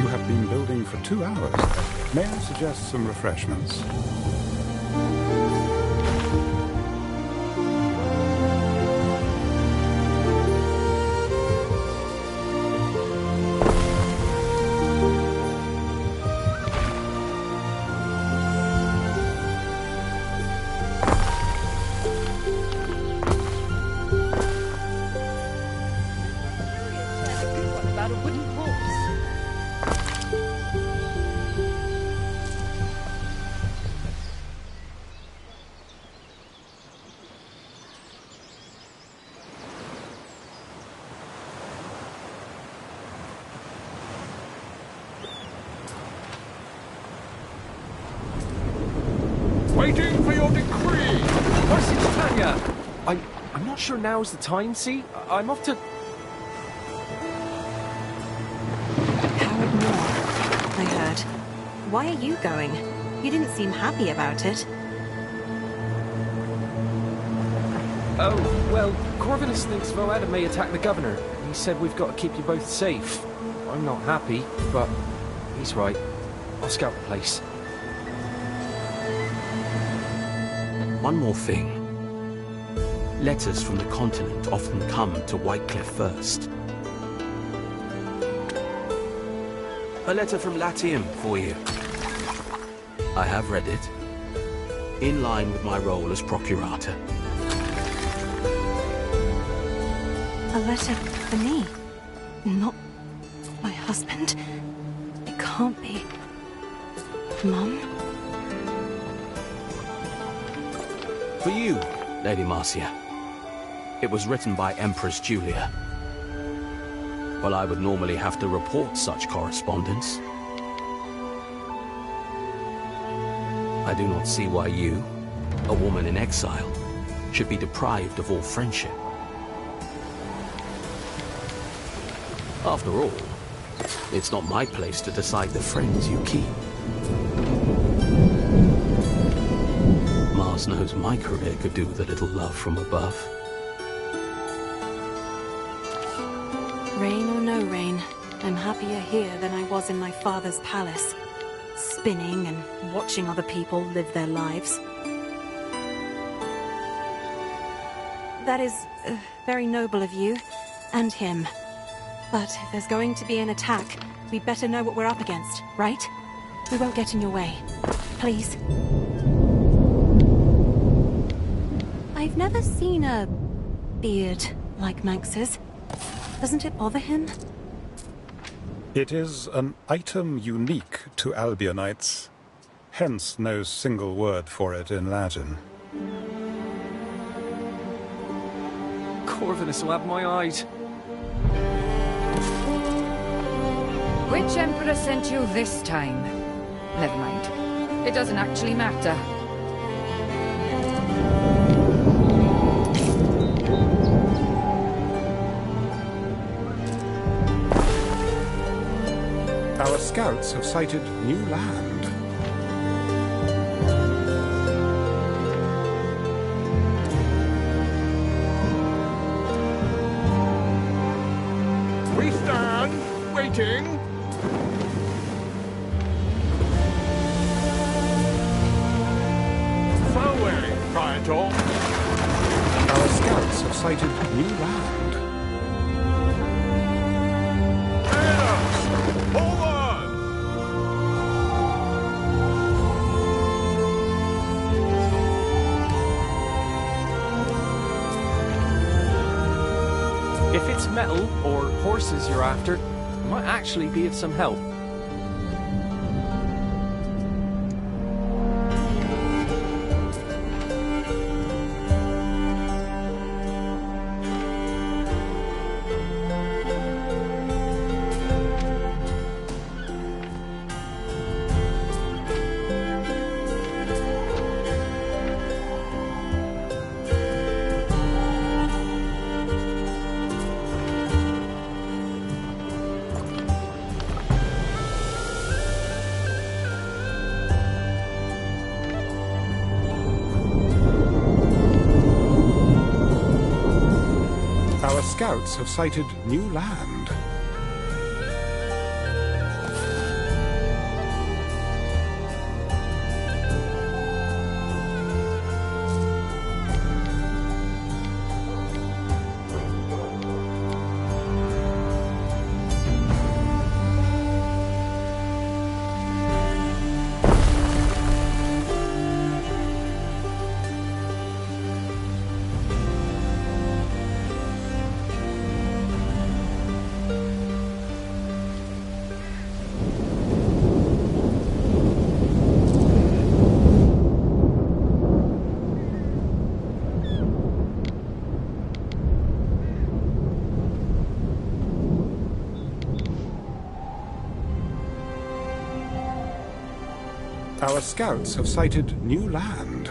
You have been building for 2 hours. May I suggest some refreshments? About a wooden horse. Waiting for your decree! Mercy, Titania! I'm not sure now's the time, see? I'm off to... Howard Moore, I heard. Why are you going? You didn't seem happy about it. Oh, well, Corvinus thinks Voada may attack the governor. He said we've got to keep you both safe. I'm not happy, but he's right. I'll scout the place. One more thing. Letters from the continent often come to Whitecliff first. A letter from Latium for you. I have read it. In line with my role as Procurator. A letter for me? Not my husband? It can't be. Mum? For you, Lady Marcia. It was written by Empress Julia. Well, I would normally have to report such correspondence. I do not see why you, a woman in exile, should be deprived of all friendship. After all, it's not my place to decide the friends you keep. Mars knows my career could do with a little love from above. Rain or no rain, I'm happier here than I was in my father's palace. Spinning and watching other people live their lives. That is very noble of you, and him. But if there's going to be an attack, we'd better know what we're up against, right? We won't get in your way. Please. I've never seen a beard like Manx's. Doesn't it bother him? It is an item unique to Albionites, hence no single word for it in Latin. Corvinus will have my eyes. Which emperor sent you this time? Never mind. It doesn't actually matter. Our scouts have sighted new land. We stand, waiting. Fareway, Praetor. Our scouts have sighted new land. If it's metal or horses you're after, it might actually be of some help. Scouts have sighted new land. Our scouts have sighted new land.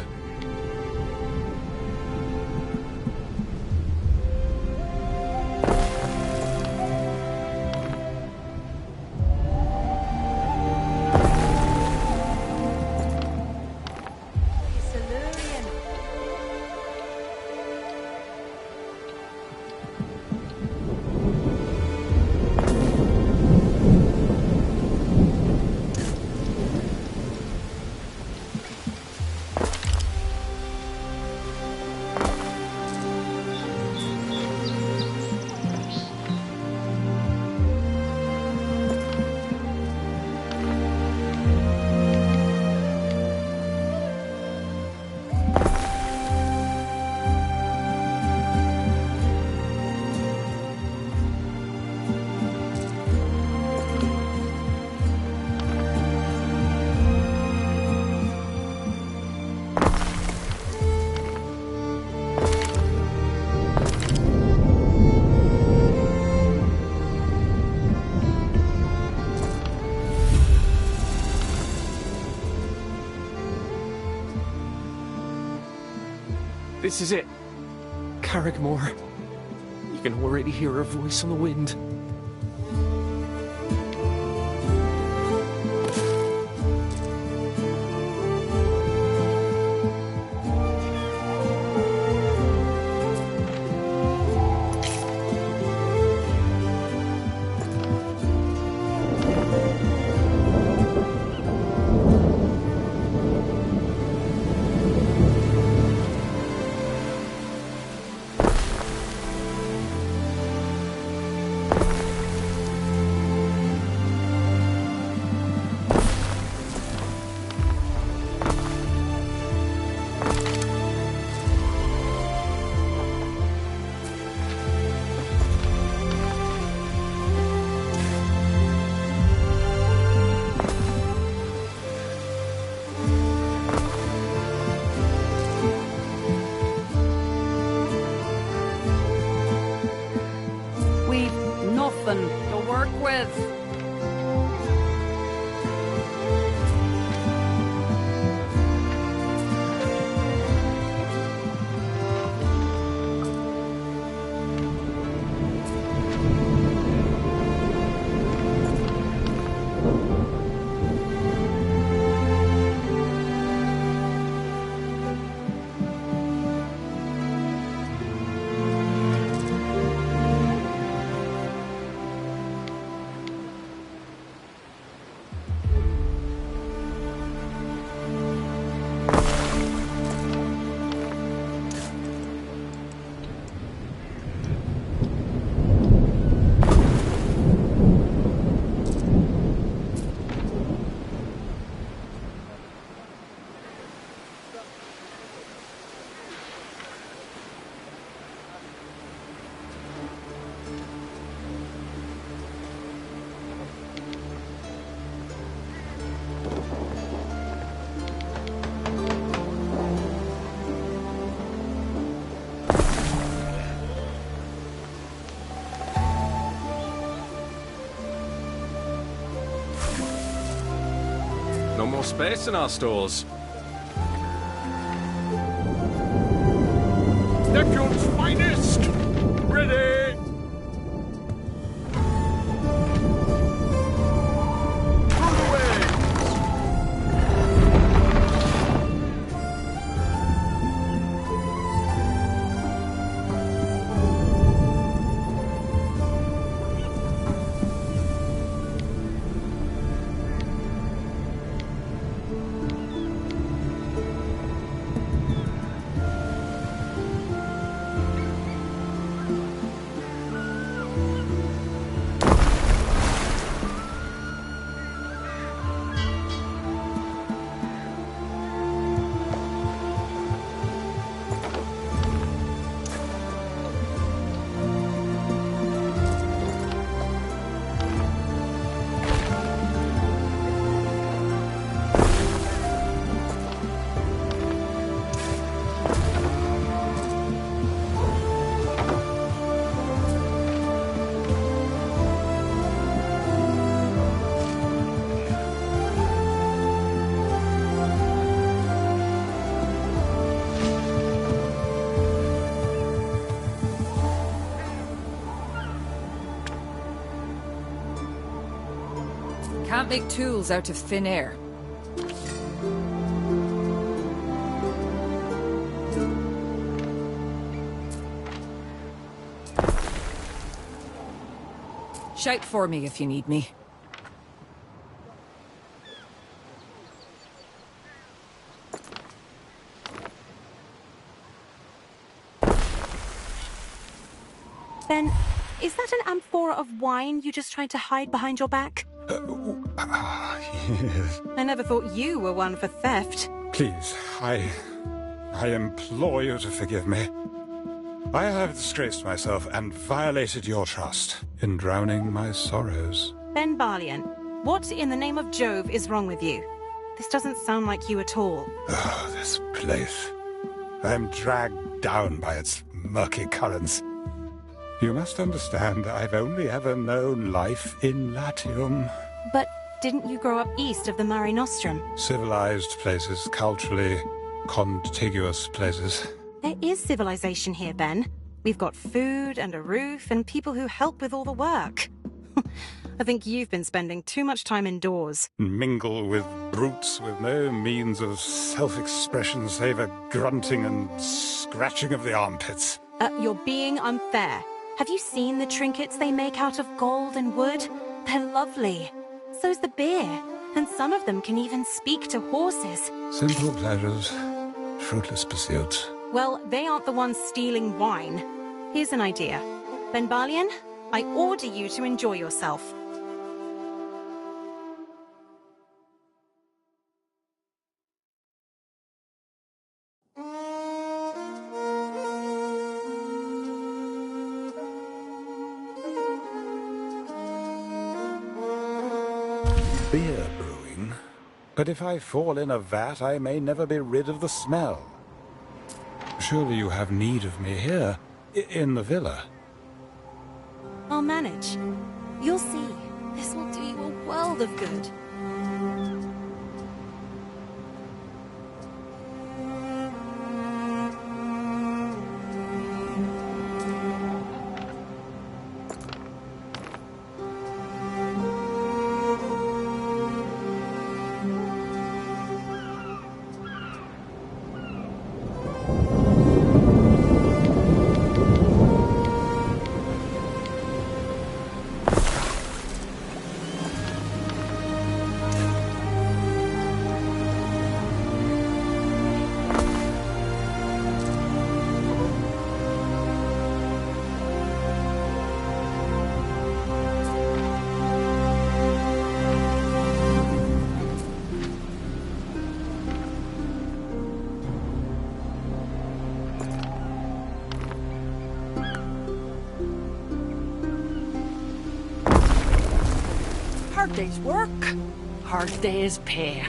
This is it. Carrickmore. You can already hear her voice on the wind. To work with. No more space in our stores. Neptune's finest! Ready! Through the waves! Can't make tools out of thin air. Shout for me if you need me. Ben, is that an amphora of wine you just tried to hide behind your back? Yes. I never thought you were one for theft. Please, I implore you to forgive me. I have disgraced myself and violated your trust in drowning my sorrows. Ben Barlian, what in the name of Jove is wrong with you? This doesn't sound like you at all. Oh, this place. I am dragged down by its murky currents. You must understand, I've only ever known life in Latium. But didn't you grow up east of the Mare Nostrum? Civilized places, culturally contiguous places. There is civilization here, Ben. We've got food and a roof and people who help with all the work. I think you've been spending too much time indoors. Mingle with brutes with no means of self-expression save a grunting and scratching of the armpits. You're being unfair. Have you seen the trinkets they make out of gold and wood? They're lovely. So's the beer. And some of them can even speak to horses. Simple pleasures, fruitless pursuits. Well, they aren't the ones stealing wine. Here's an idea. Ben Barlian, I order you to enjoy yourself. Beer brewing? But if I fall in a vat, I may never be rid of the smell. Surely you have need of me here, in the villa. I'll manage. You'll see. This will do you a world of good. Hard day's work, hard day's pay.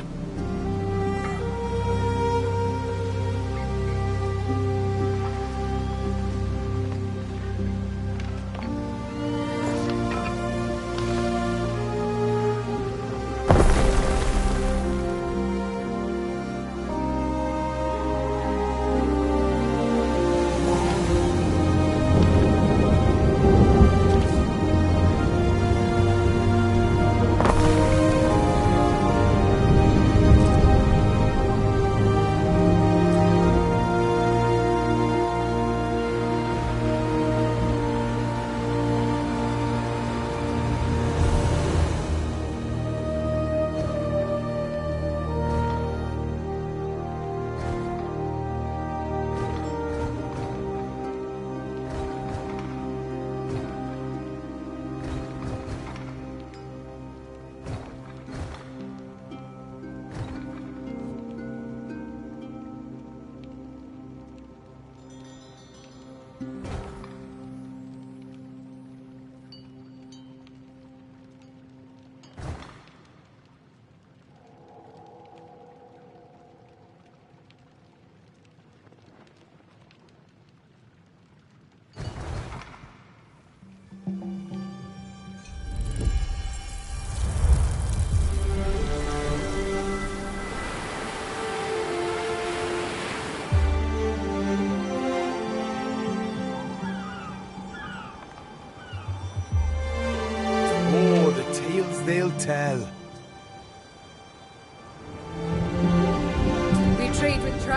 They'll tell.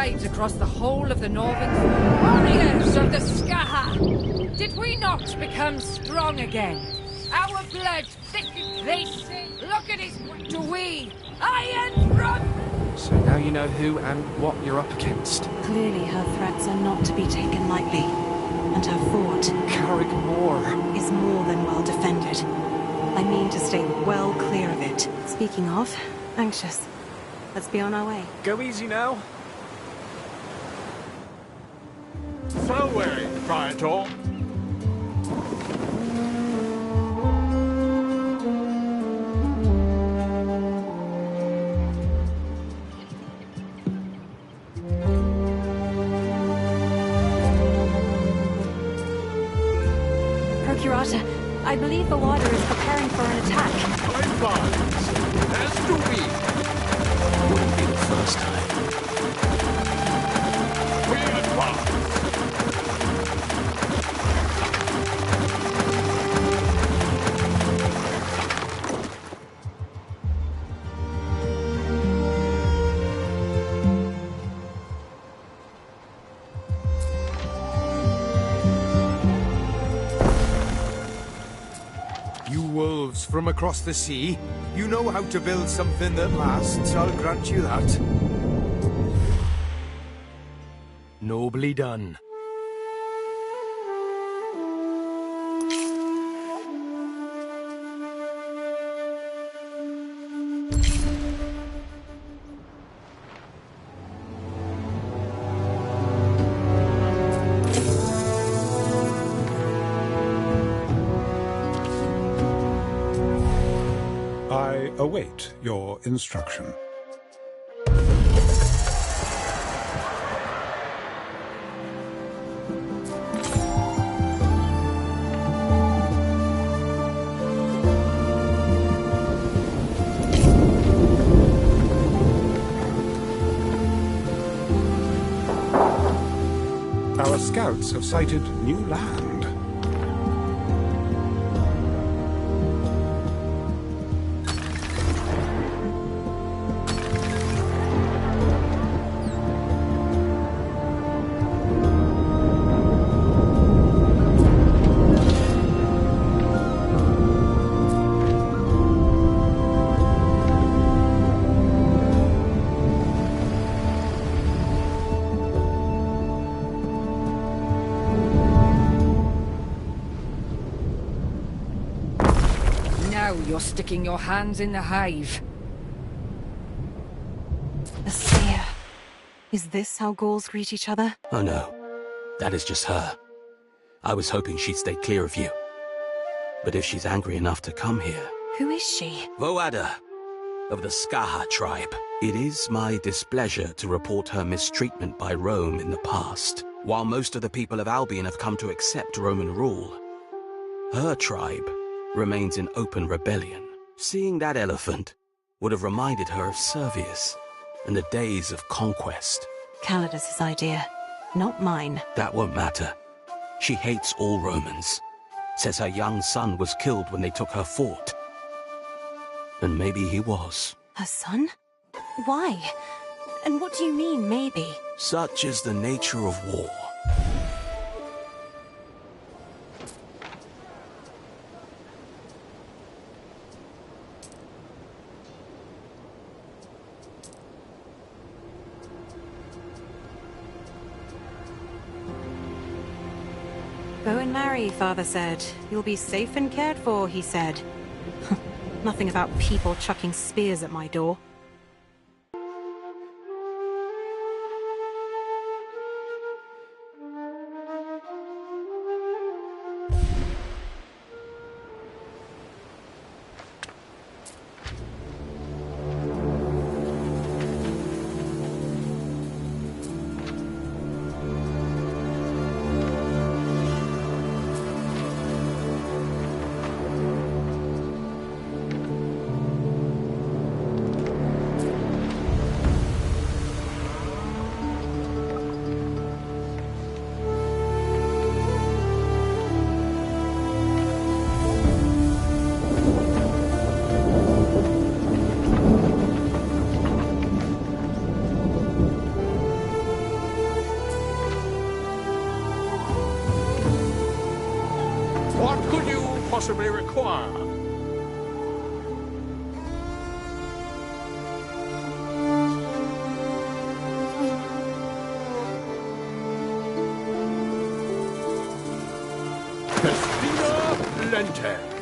rides across the whole of the northern... Warriors of the Skaha! Did we not become strong again? Our blood thick and racing. Look at his... Do we? Iron from... So now you know who and what you're up against. Clearly her threats are not to be taken lightly. And her fort... Carrick Moor... is more than well defended. I mean to stay well clear of it. Speaking of, anxious. Let's be on our way. Go easy now. Fareway, Praetor. Procurata, I believe the water is preparing for an attack. As do we. Wouldn't be the first time. We advance. You wolves from across the sea, you know how to build something that lasts, I'll grant you that. Nobly done. I await your instruction. Our scouts have sighted new land. Now you're sticking your hands in the hive. A spear. Is this how Gauls greet each other? Oh no, that is just her. I was hoping she'd stay clear of you. But if she's angry enough to come here... Who is she? Voada, of the Skaha tribe. It is my displeasure to report her mistreatment by Rome in the past. While most of the people of Albion have come to accept Roman rule, her tribe remains in open rebellion. Seeing that elephant would have reminded her of Servius and the days of conquest. Calidus' idea, not mine. That won't matter. She hates all Romans. Says her young son was killed when they took her fort. And maybe he was. Her son? Why? And what do you mean, maybe? Such is the nature of war. Go and marry, Father said. You'll be safe and cared for, he said. Nothing about people chucking spears at my door. possibly require? Pestina Lente.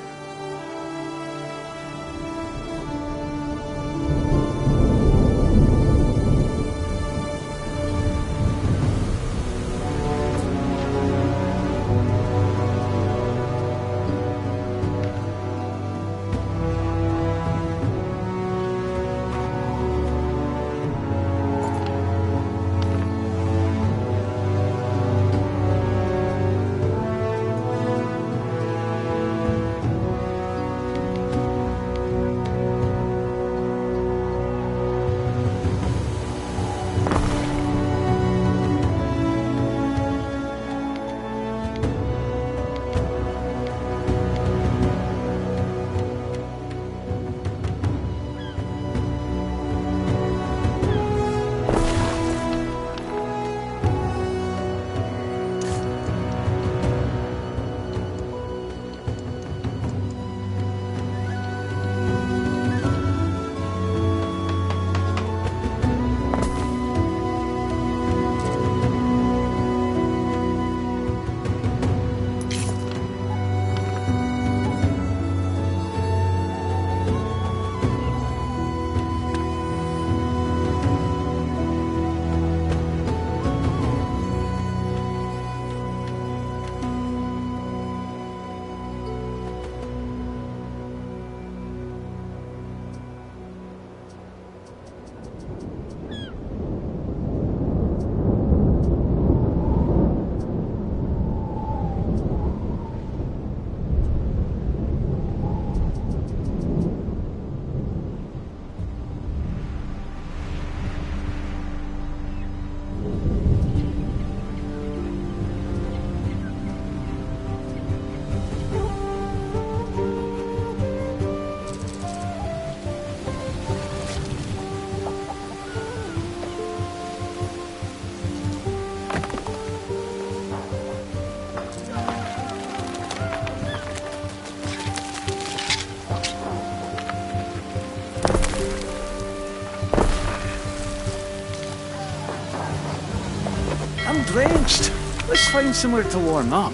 I'm drenched. Let's find somewhere to warm up.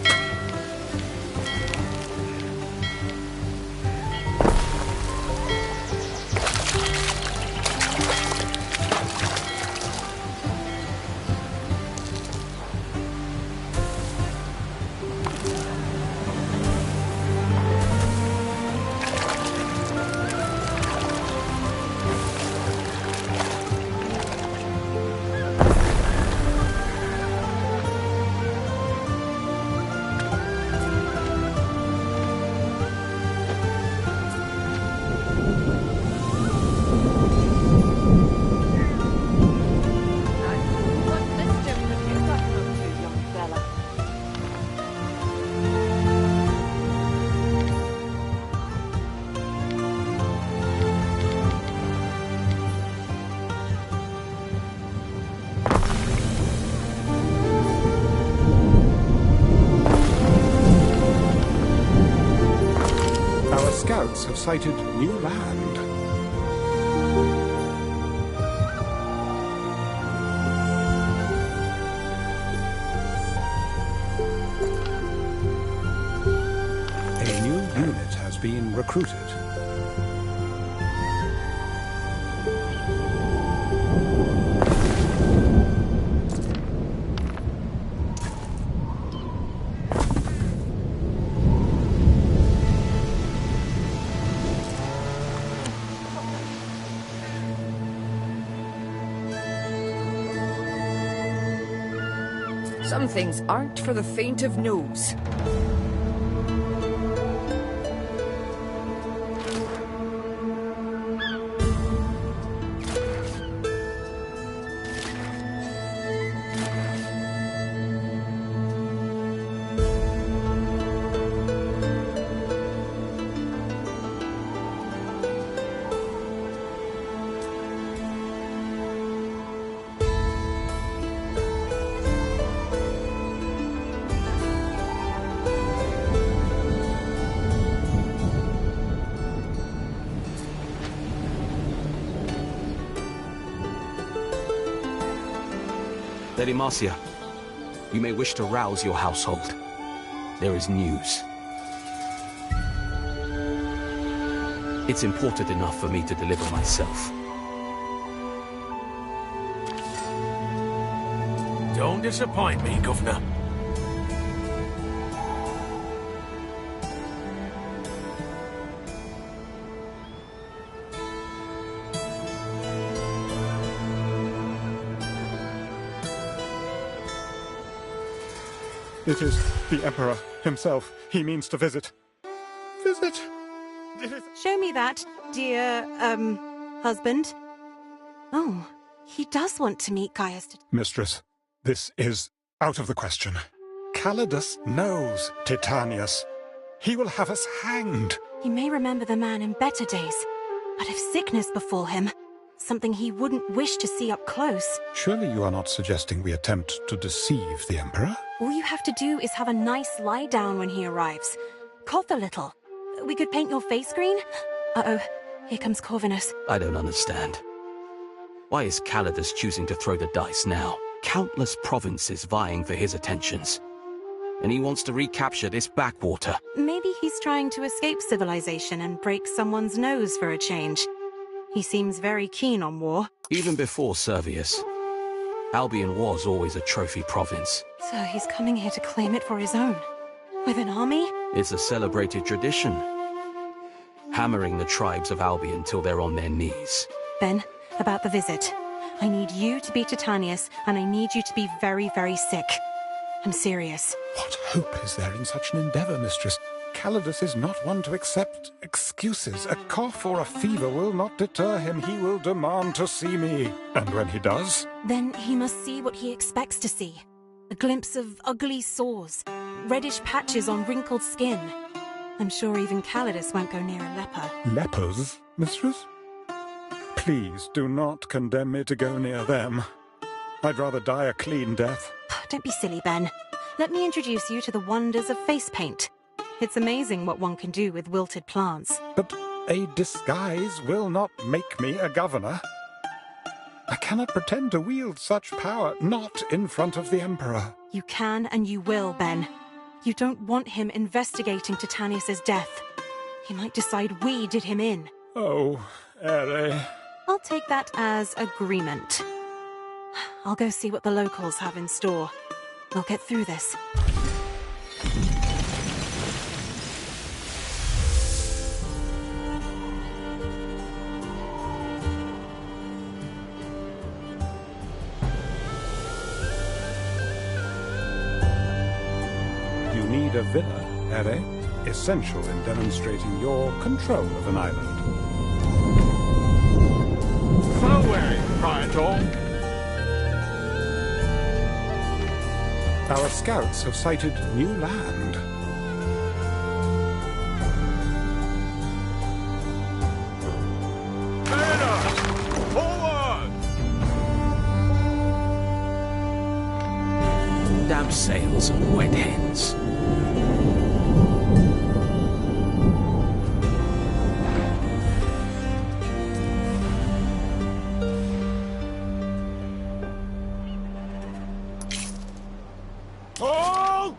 Scouts have sighted new land. A new unit has been recruited. Some things aren't for the faint of nose. Lady Marcia, you may wish to rouse your household. There is news. It's important enough for me to deliver myself. Don't disappoint me, Governor. It is the Emperor himself. He means to visit. Visit? Show me that, dear, husband. Oh, he does want to meet Gaius. Mistress, this is out of the question. Calidus knows Titanius. He will have us hanged. He may remember the man in better days, but if sickness befall him, something he wouldn't wish to see up close. Surely you are not suggesting we attempt to deceive the Emperor? All you have to do is have a nice lie down when he arrives. Cough a little. We could paint your face green. Uh-oh, here comes Corvinus. I don't understand. Why is Calidus choosing to throw the dice now? Countless provinces vying for his attentions. And he wants to recapture this backwater. Maybe he's trying to escape civilization and break someone's nose for a change. He seems very keen on war. Even before Servius, Albion was always a trophy province. So he's coming here to claim it for his own. With an army? It's a celebrated tradition. Hammering the tribes of Albion till they're on their knees. Ben, about the visit. I need you to be Titanius, and I need you to be very, very sick. I'm serious. What hope is there in such an endeavor, mistress? Calidus is not one to accept excuses. A cough or a fever will not deter him. He will demand to see me. And when he does? Then he must see what he expects to see. A glimpse of ugly sores, reddish patches on wrinkled skin. I'm sure even Calidus won't go near a leper. Lepers, mistress? Please do not condemn me to go near them. I'd rather die a clean death. Don't be silly, Ben. Let me introduce you to the wonders of face paint. It's amazing what one can do with wilted plants. But a disguise will not make me a governor. I cannot pretend to wield such power, not in front of the Emperor. You can and you will, Ben. You don't want him investigating Titanius's death. He might decide we did him in. Oh, Ere. I'll take that as agreement. I'll go see what the locals have in store. We'll get through this. You need a villa, Ere, essential in demonstrating your control of an island. Farewell, Praetor. Our scouts have sighted new land. Forward! Damp sails and wet hens. Halt!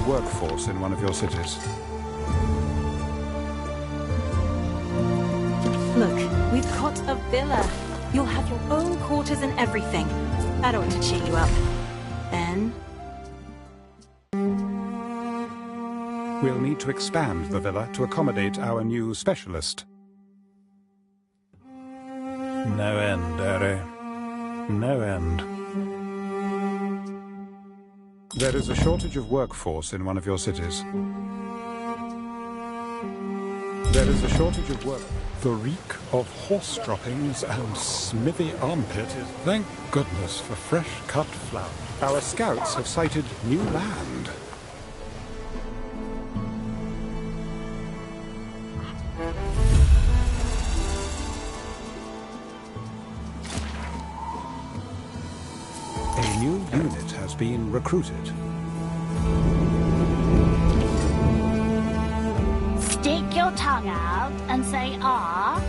of workforce in one of your cities. Look, we've got a villa. You'll have your own quarters and everything. That ought to cheer you up. Ben? We'll need to expand the villa to accommodate our new specialist. No end, Harry. No end. There is a shortage of workforce in one of your cities. There is a shortage of work. The reek of horse droppings and smithy armpit is... Thank goodness for fresh cut flour. Our scouts have sighted new land. A new unit has been recruited. Stick your tongue out and say ah.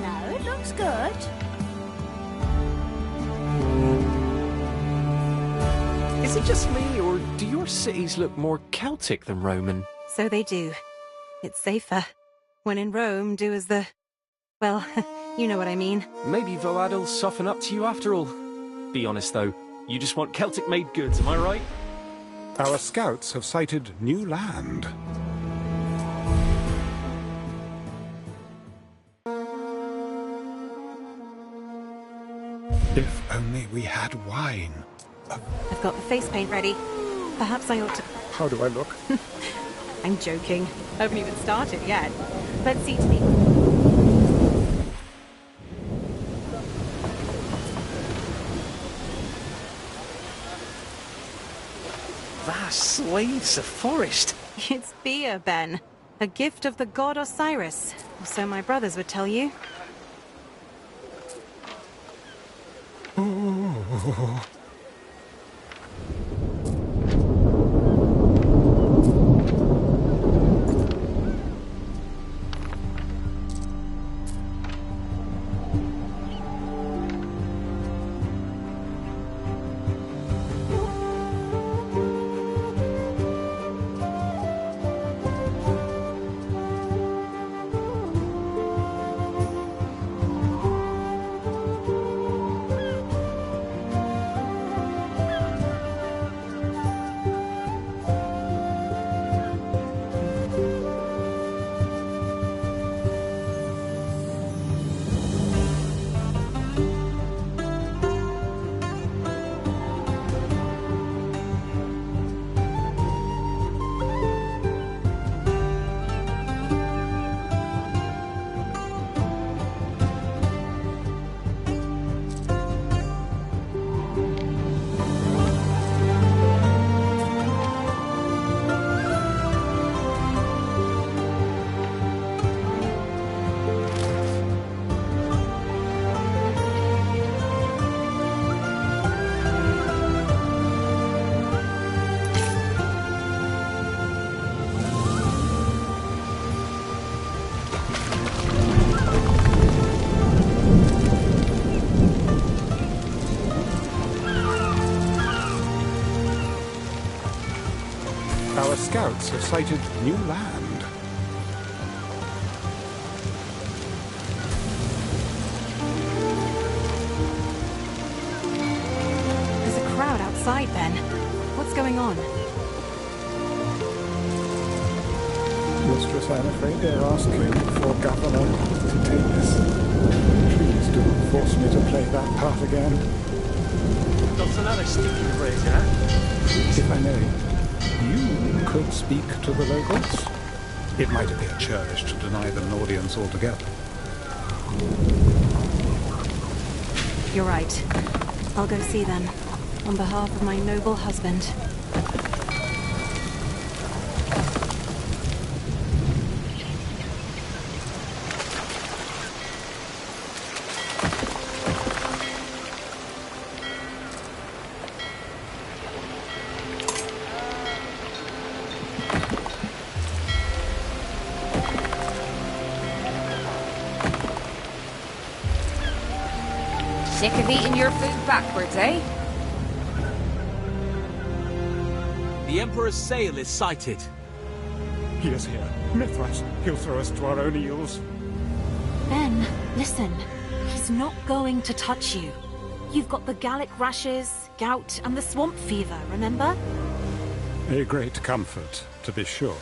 No, it looks good. Is it just me, or do your cities look more Celtic than Roman? So they do. It's safer. When in Rome, do as the... Well, you know what I mean. Maybe Voad'll soften up to you after all. Be honest, though. You just want Celtic-made goods, am I right? Our scouts have sighted new land. If only we had wine. I've got the face paint ready. Perhaps I ought to... How do I look? I'm joking. I haven't even started yet. Let's see to the... Vast swathes of forest. It's beer, Ben. A gift of the god Osiris. Or so my brothers would tell you. Oh. Our scouts have sighted new land. There's a crowd outside, Ben. What's going on? Mistress, I'm afraid they're asking for Governor to take us. Please do not force me to play that part again. Got another sticky phrase, huh? If I may, you could speak to the locals. It might appear churlish to deny them an audience altogether. You're right. I'll go see them. On behalf of my noble husband. Sick of eating your food backwards, eh? The Emperor's sail is sighted. He is here. Mithras, he'll throw us to our own eels. Ben, listen. He's not going to touch you. You've got the Gallic rashes, gout, and the swamp fever, remember? A great comfort, to be sure.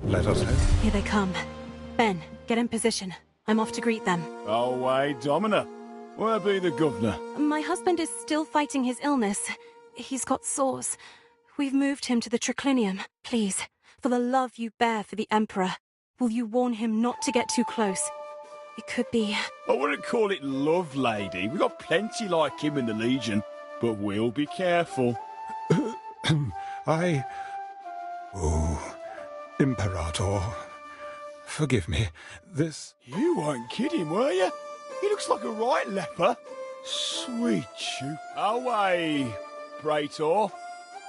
Let us hope. Here they come. Ben, get in position. I'm off to greet them. Away, Domina. Where be the governor? My husband is still fighting his illness. He's got sores. We've moved him to the triclinium. Please, for the love you bear for the Emperor, will you warn him not to get too close? It could be... I wouldn't call it love, lady. We got plenty like him in the Legion, but we'll be careful. Oh, Imperator. Forgive me. This... You weren't kidding, were you? He looks like a right leper. Sweet shoot. Away, Praetor.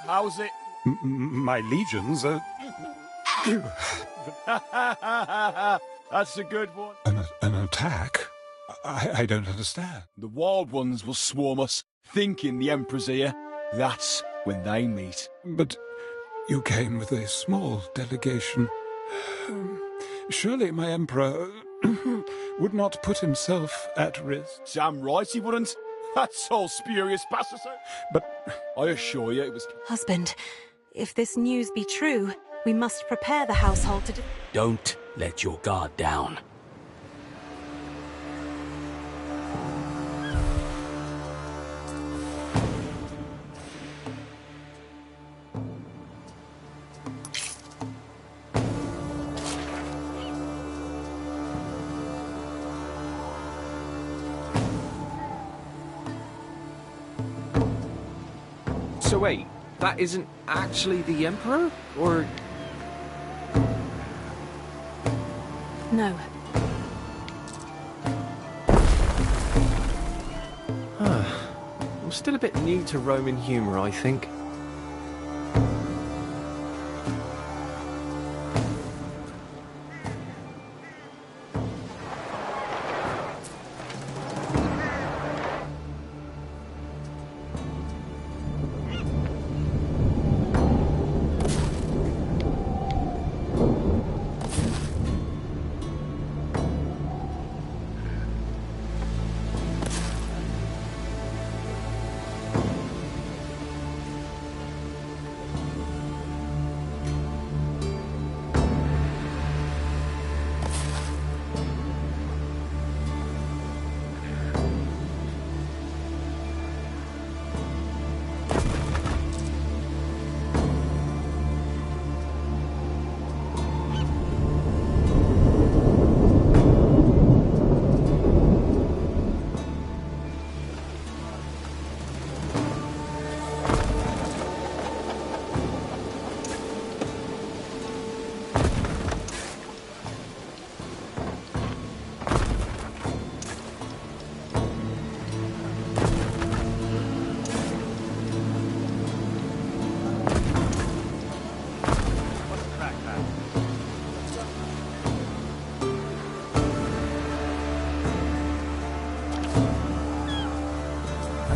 How's it? My legions are... That's a good one. An attack? I don't understand. The wild ones will swarm us, thinking the Emperor's here. That's when they meet. But you came with a small delegation. Surely my Emperor would not put himself at risk. Damn right he wouldn't. That's all spurious bastard. But I assure you it was... Husband, if this news be true, we must prepare the household to... Don't let your guard down. So wait, that isn't actually the Emperor? Or... No. I'm still a bit new to Roman humour, I think.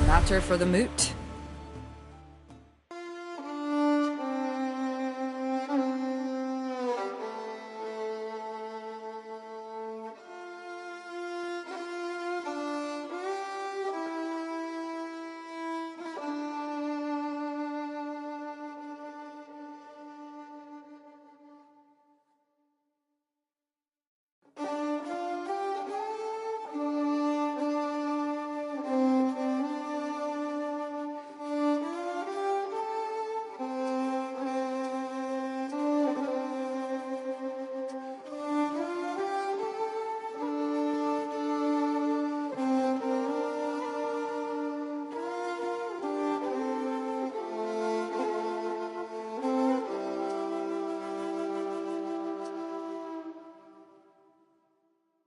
Matter for the moot.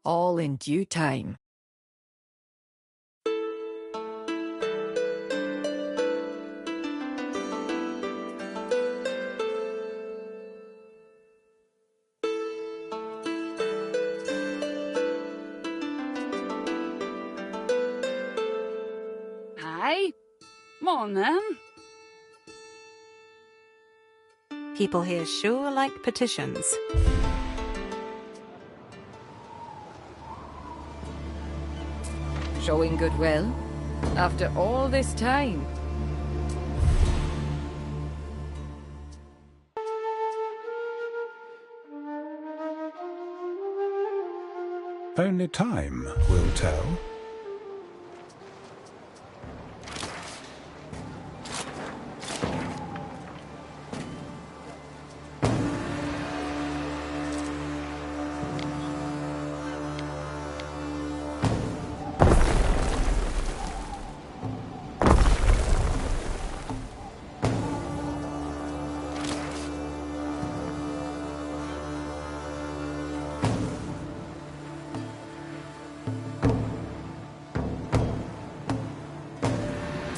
All in due time. Aye? on, then. People here sure like petitions. Showing goodwill? After all this time? Only time will tell.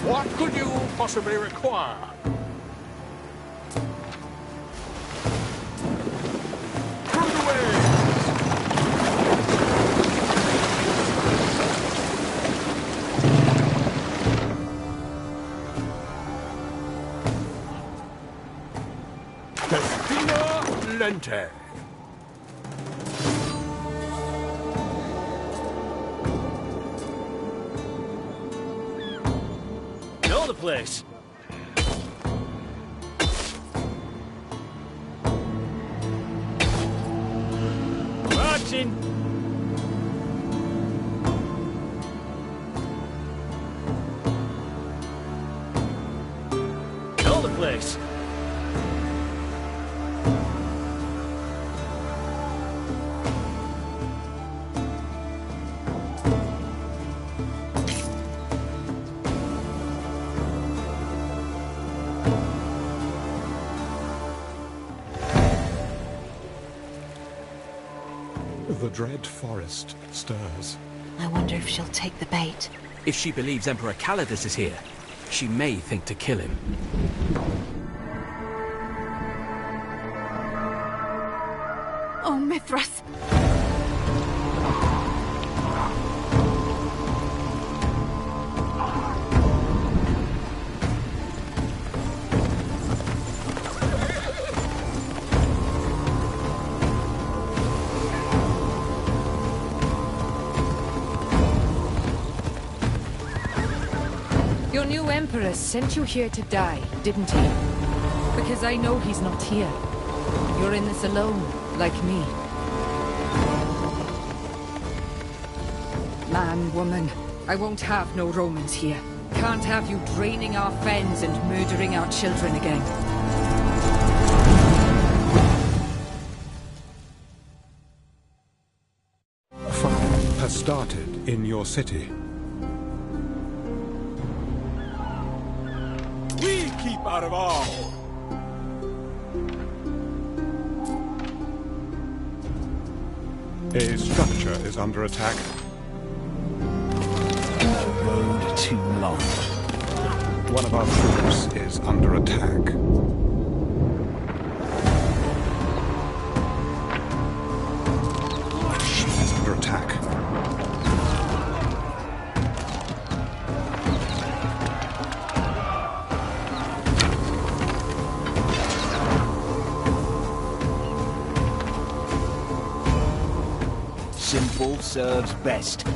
What could you possibly require? Through the waves! Festina Lente. The place. Marching. Know the place. The dread forest stirs. I wonder if she'll take the bait. If she believes Emperor Calidus is here, she may think to kill him. Oh, Mithras! Your new Emperor sent you here to die, didn't he? Because I know he's not here. You're in this alone, like me. Man, woman, I won't have no Romans here. Can't have you draining our fens and murdering our children again. Fire has started in your city. We keep out of all. A structure is under attack. The road too long. One of our troops is under attack. She is under attack. Simple serves best.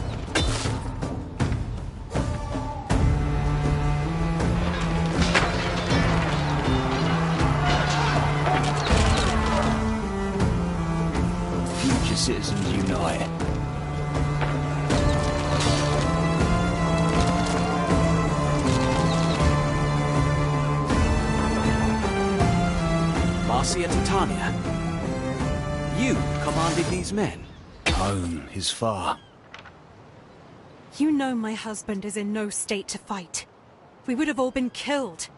Future citizens unite. Marcia Titania, you commanded these men? Home is far. You know my husband is in no state to fight. We would have all been killed.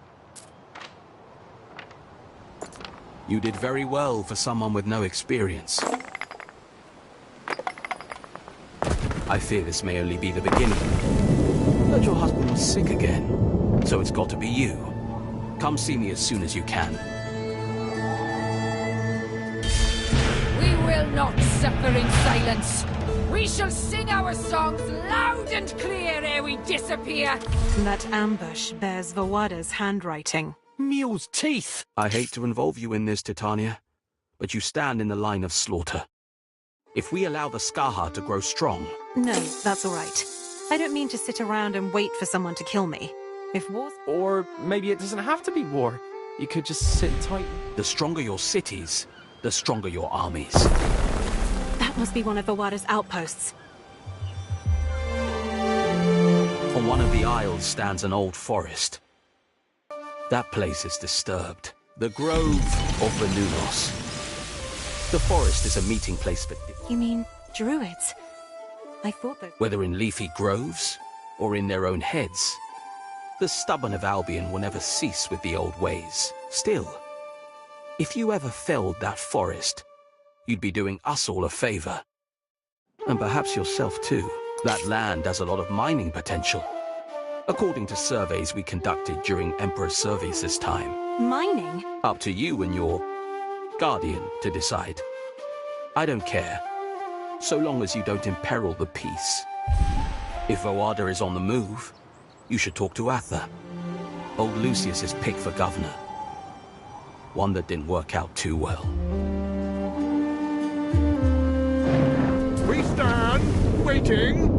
You did very well for someone with no experience. I fear this may only be the beginning. Heard your husband was sick again, so it's got to be you. Come see me as soon as you can. We will not suffer in silence. We shall sing our songs loud and clear ere we disappear. That ambush bears Vawada's handwriting. Mule's teeth! I hate to involve you in this, Titania, but you stand in the line of slaughter. If we allow the Skaha to grow strong... No, that's all right. I don't mean to sit around and wait for someone to kill me. If war's... Or maybe it doesn't have to be war. You could just sit tight. The stronger your cities, the stronger your armies. That must be one of Vawada's outposts. On one of the isles stands an old forest. That place is disturbed. The Grove of Venunos. The forest is a meeting place for... You mean druids? I thought that... Whether in leafy groves or in their own heads, the stubborn of Albion will never cease with the old ways. Still, if you ever felled that forest, you'd be doing us all a favor. And perhaps yourself too. That land has a lot of mining potential, according to surveys we conducted during Emperor Servius' time. Mining? Up to you and your guardian to decide. I don't care, so long as you don't imperil the peace. If Vawada is on the move, you should talk to Atha, old Lucius's pick for governor. One that didn't work out too well. We stand, waiting.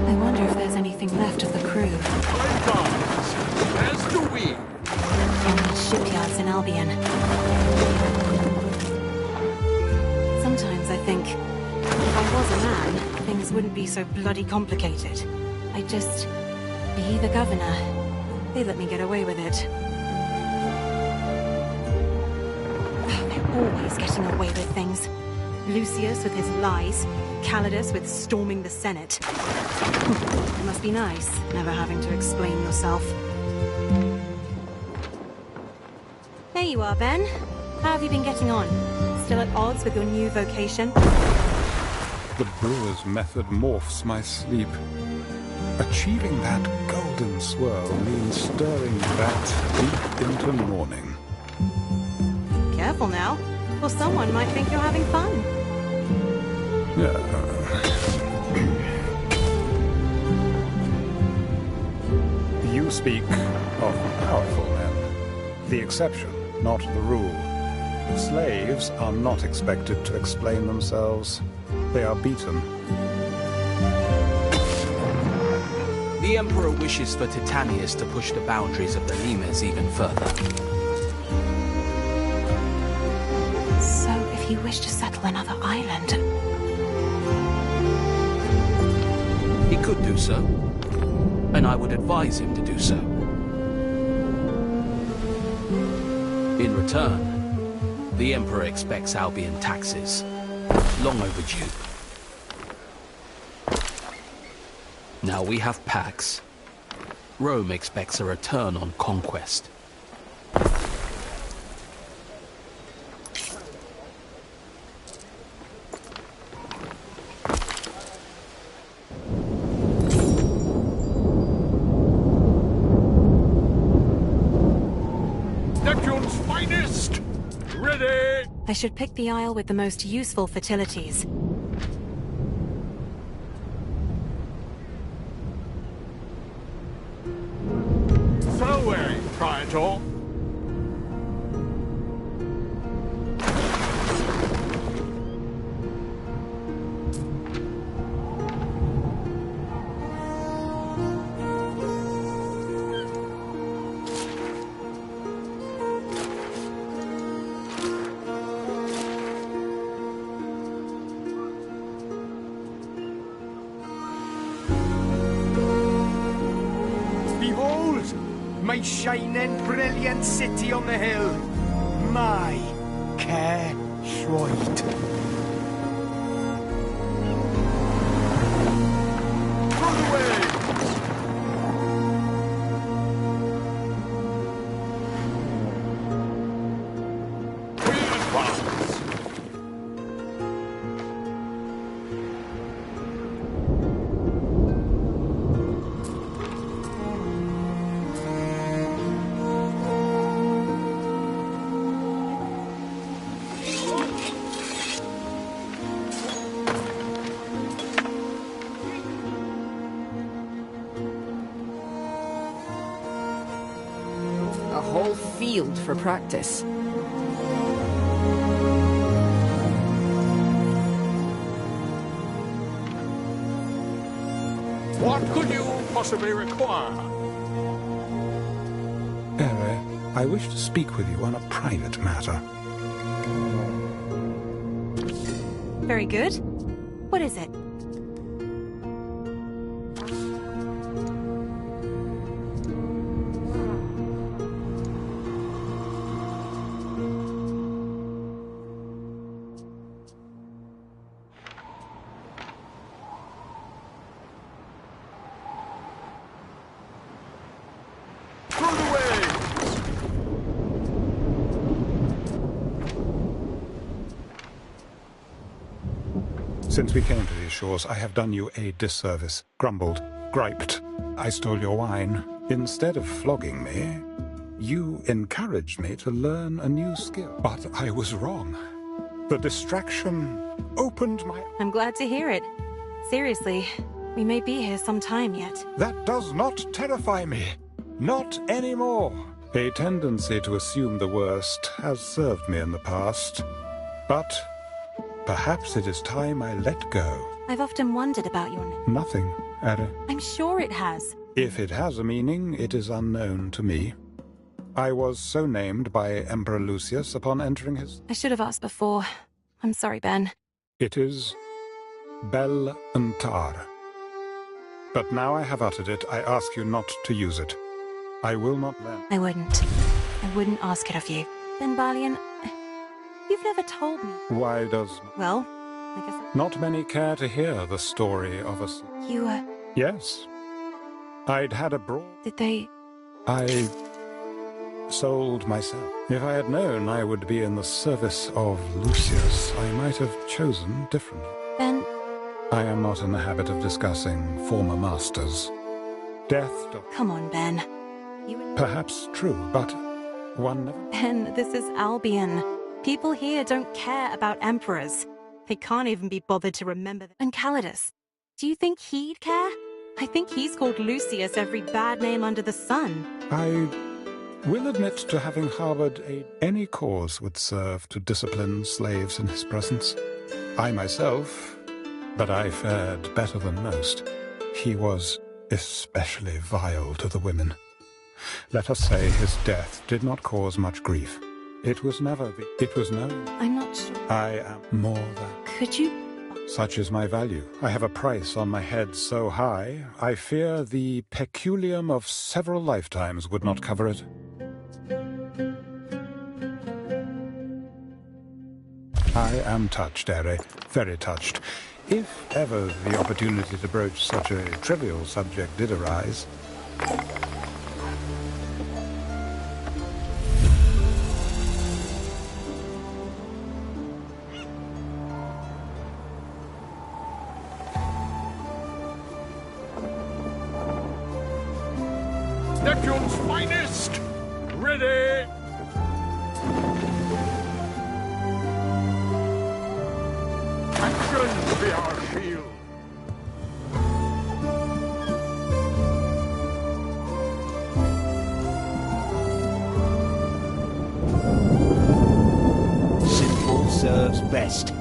I wonder if there's anything left of the crew. As do we. Only shipyards in Albion. Sometimes I think, if I was a man, things wouldn't be so bloody complicated. I'd just be the governor. They'd let me get away with it. They're always getting away with things. Lucius with his lies, Calidus with storming the Senate. It must be nice, never having to explain yourself. There you are, Ben. How have you been getting on? Still at odds with your new vocation? The brewer's method morphs my sleep. Achieving that golden swirl means stirring that deep into morning. Careful now, or someone might think you're having fun. You speak of powerful men. The exception, not the rule. Slaves are not expected to explain themselves. They are beaten. The Emperor wishes for Titanius to push the boundaries of the Limes even further. So, if you wish to settle another island... He could do so, and I would advise him to do so. In return, the Emperor expects Albion taxes, long overdue. Now we have Pax. Rome expects a return on conquest. Neptune's finest! Ready! I should pick the isle with the most useful fertilities. Fareway, Praetor. Behold! My shining, brilliant city on the hill. My care Schweid. Run away! We advance! field for practice. What could you possibly require? Ere, I wish to speak with you on a private matter. Very good. What is it? Since we came to these shores, I have done you a disservice, grumbled, griped. I stole your wine. Instead of flogging me, you encouraged me to learn a new skill. But I was wrong. The distraction opened my... I'm glad to hear it. Seriously, we may be here some time yet. That does not terrify me. Not anymore. A tendency to assume the worst has served me in the past. But perhaps it is time I let go. I've often wondered about your name. Nothing, Ere. I'm sure it has. If it has a meaning, it is unknown to me. I was so named by Emperor Lucius upon entering his... I should have asked before. I'm sorry, Ben. It is Bel Untar. But now I have uttered it, I ask you not to use it. I will not lend. I wouldn't. I wouldn't ask it of you. Ben Balian, you've never told me. Why does... Well, I guess... Not many care to hear the story of us. You, Yes. I'd had a brawl. Did they... I sold myself. If I had known I would be in the service of Lucius, I might have chosen differently. Ben... I am not in the habit of discussing former masters. Death... Come on, Ben. Perhaps true, but one never... Ben, this is Albion. People here don't care about emperors. They can't even be bothered to remember them. And Calidus, do you think he'd care? I think he's called Lucius every bad name under the sun. I will admit to having harbored any cause would serve to discipline slaves in his presence. I myself, but I fared better than most. He was especially vile to the women. Let us say his death did not cause much grief. It was never it was no... I'm not sure. I am more than... Could you... Such is my value. I have a price on my head so high, I fear the peculium of several lifetimes would not cover it. I am touched, Ere, very touched. If ever the opportunity to broach such a trivial subject did arise... Neptune's finest! Ready! Action be our shield! Simple serves best.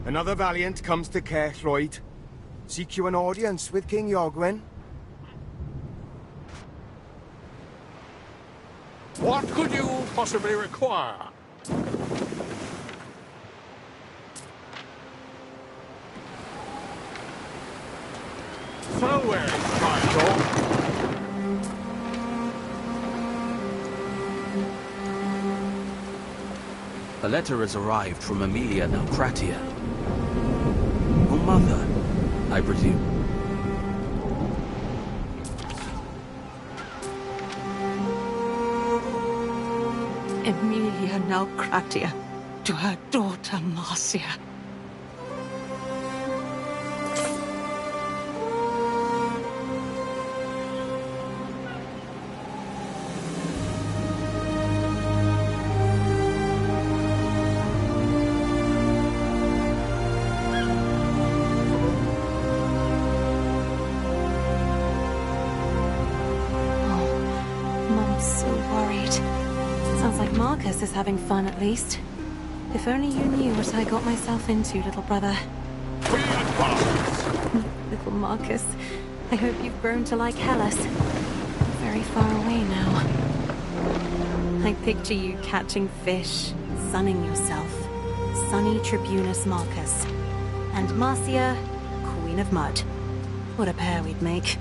Another valiant comes to Caerthroyd. Seek you an audience with King Iorgwen? What could you possibly require? So where is Nigel? A letter has arrived from Emilia Naucratia. Your mother, I presume. Emilia Naucratia to her daughter Marcia. Marcus is having fun, at least. If only you knew what I got myself into, little brother. Little Marcus, I hope you've grown to like Hellas. Very far away now. I picture you catching fish, sunning yourself. Sunny Tribunus Marcus. And Marcia, Queen of Mud. What a pair we'd make.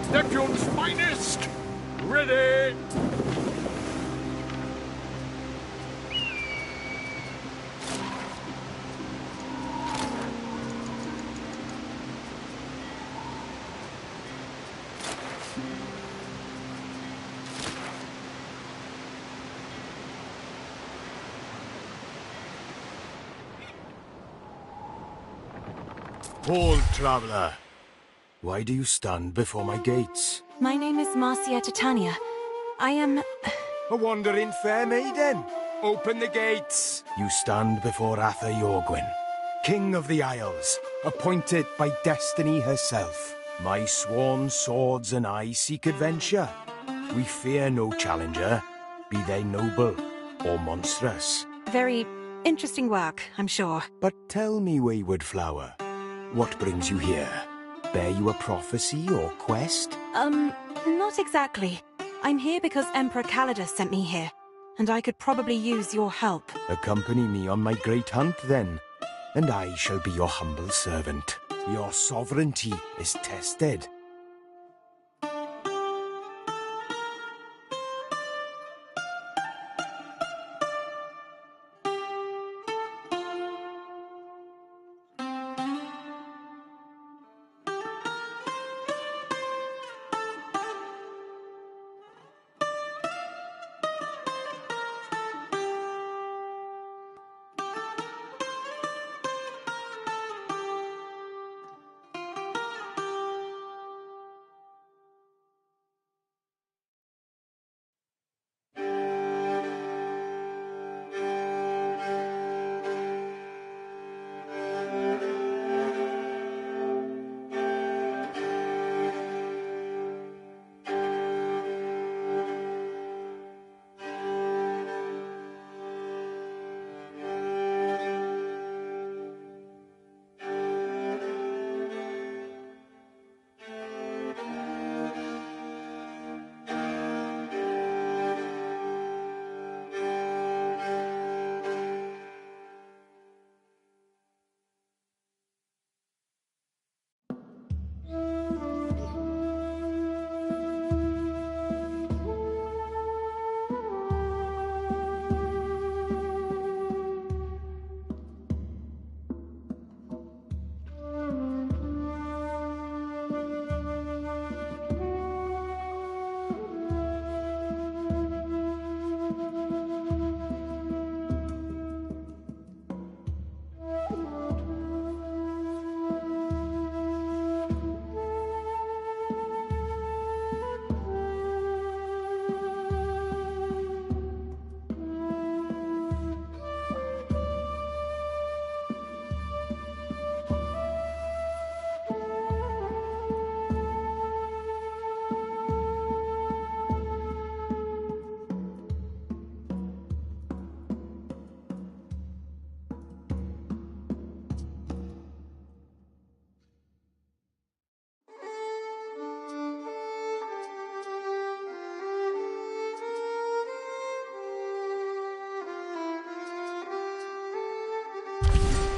Neptune's finest! Ready! Hold, traveler. Why do you stand before my gates? My name is Marcia Titania. I am... A wandering fair maiden. Open the gates. You stand before Atha Iorgwen, King of the Isles, appointed by destiny herself. My sworn swords and I seek adventure. We fear no challenger, be they noble or monstrous. Very interesting work, I'm sure. But tell me, wayward flower, what brings you here? Bear you a prophecy or quest? Not exactly. I'm here because Emperor Calidus sent me here, and I could probably use your help. Accompany me on my great hunt, then, and I shall be your humble servant. Your sovereignty is tested.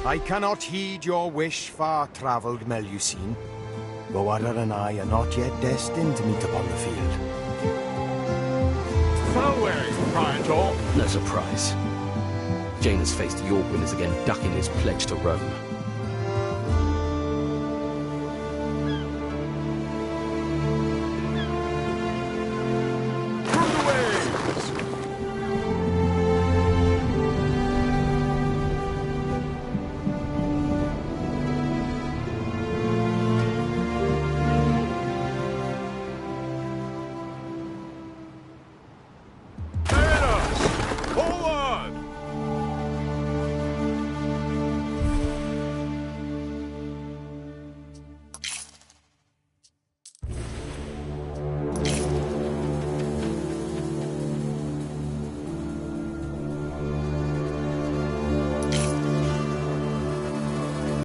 I cannot heed your wish, far-travelled Melusine. Boada and I are not yet destined to meet upon the field. Farewell, Praetor. No surprise. Jaina faced Yorgwin is again ducking his pledge to Rome.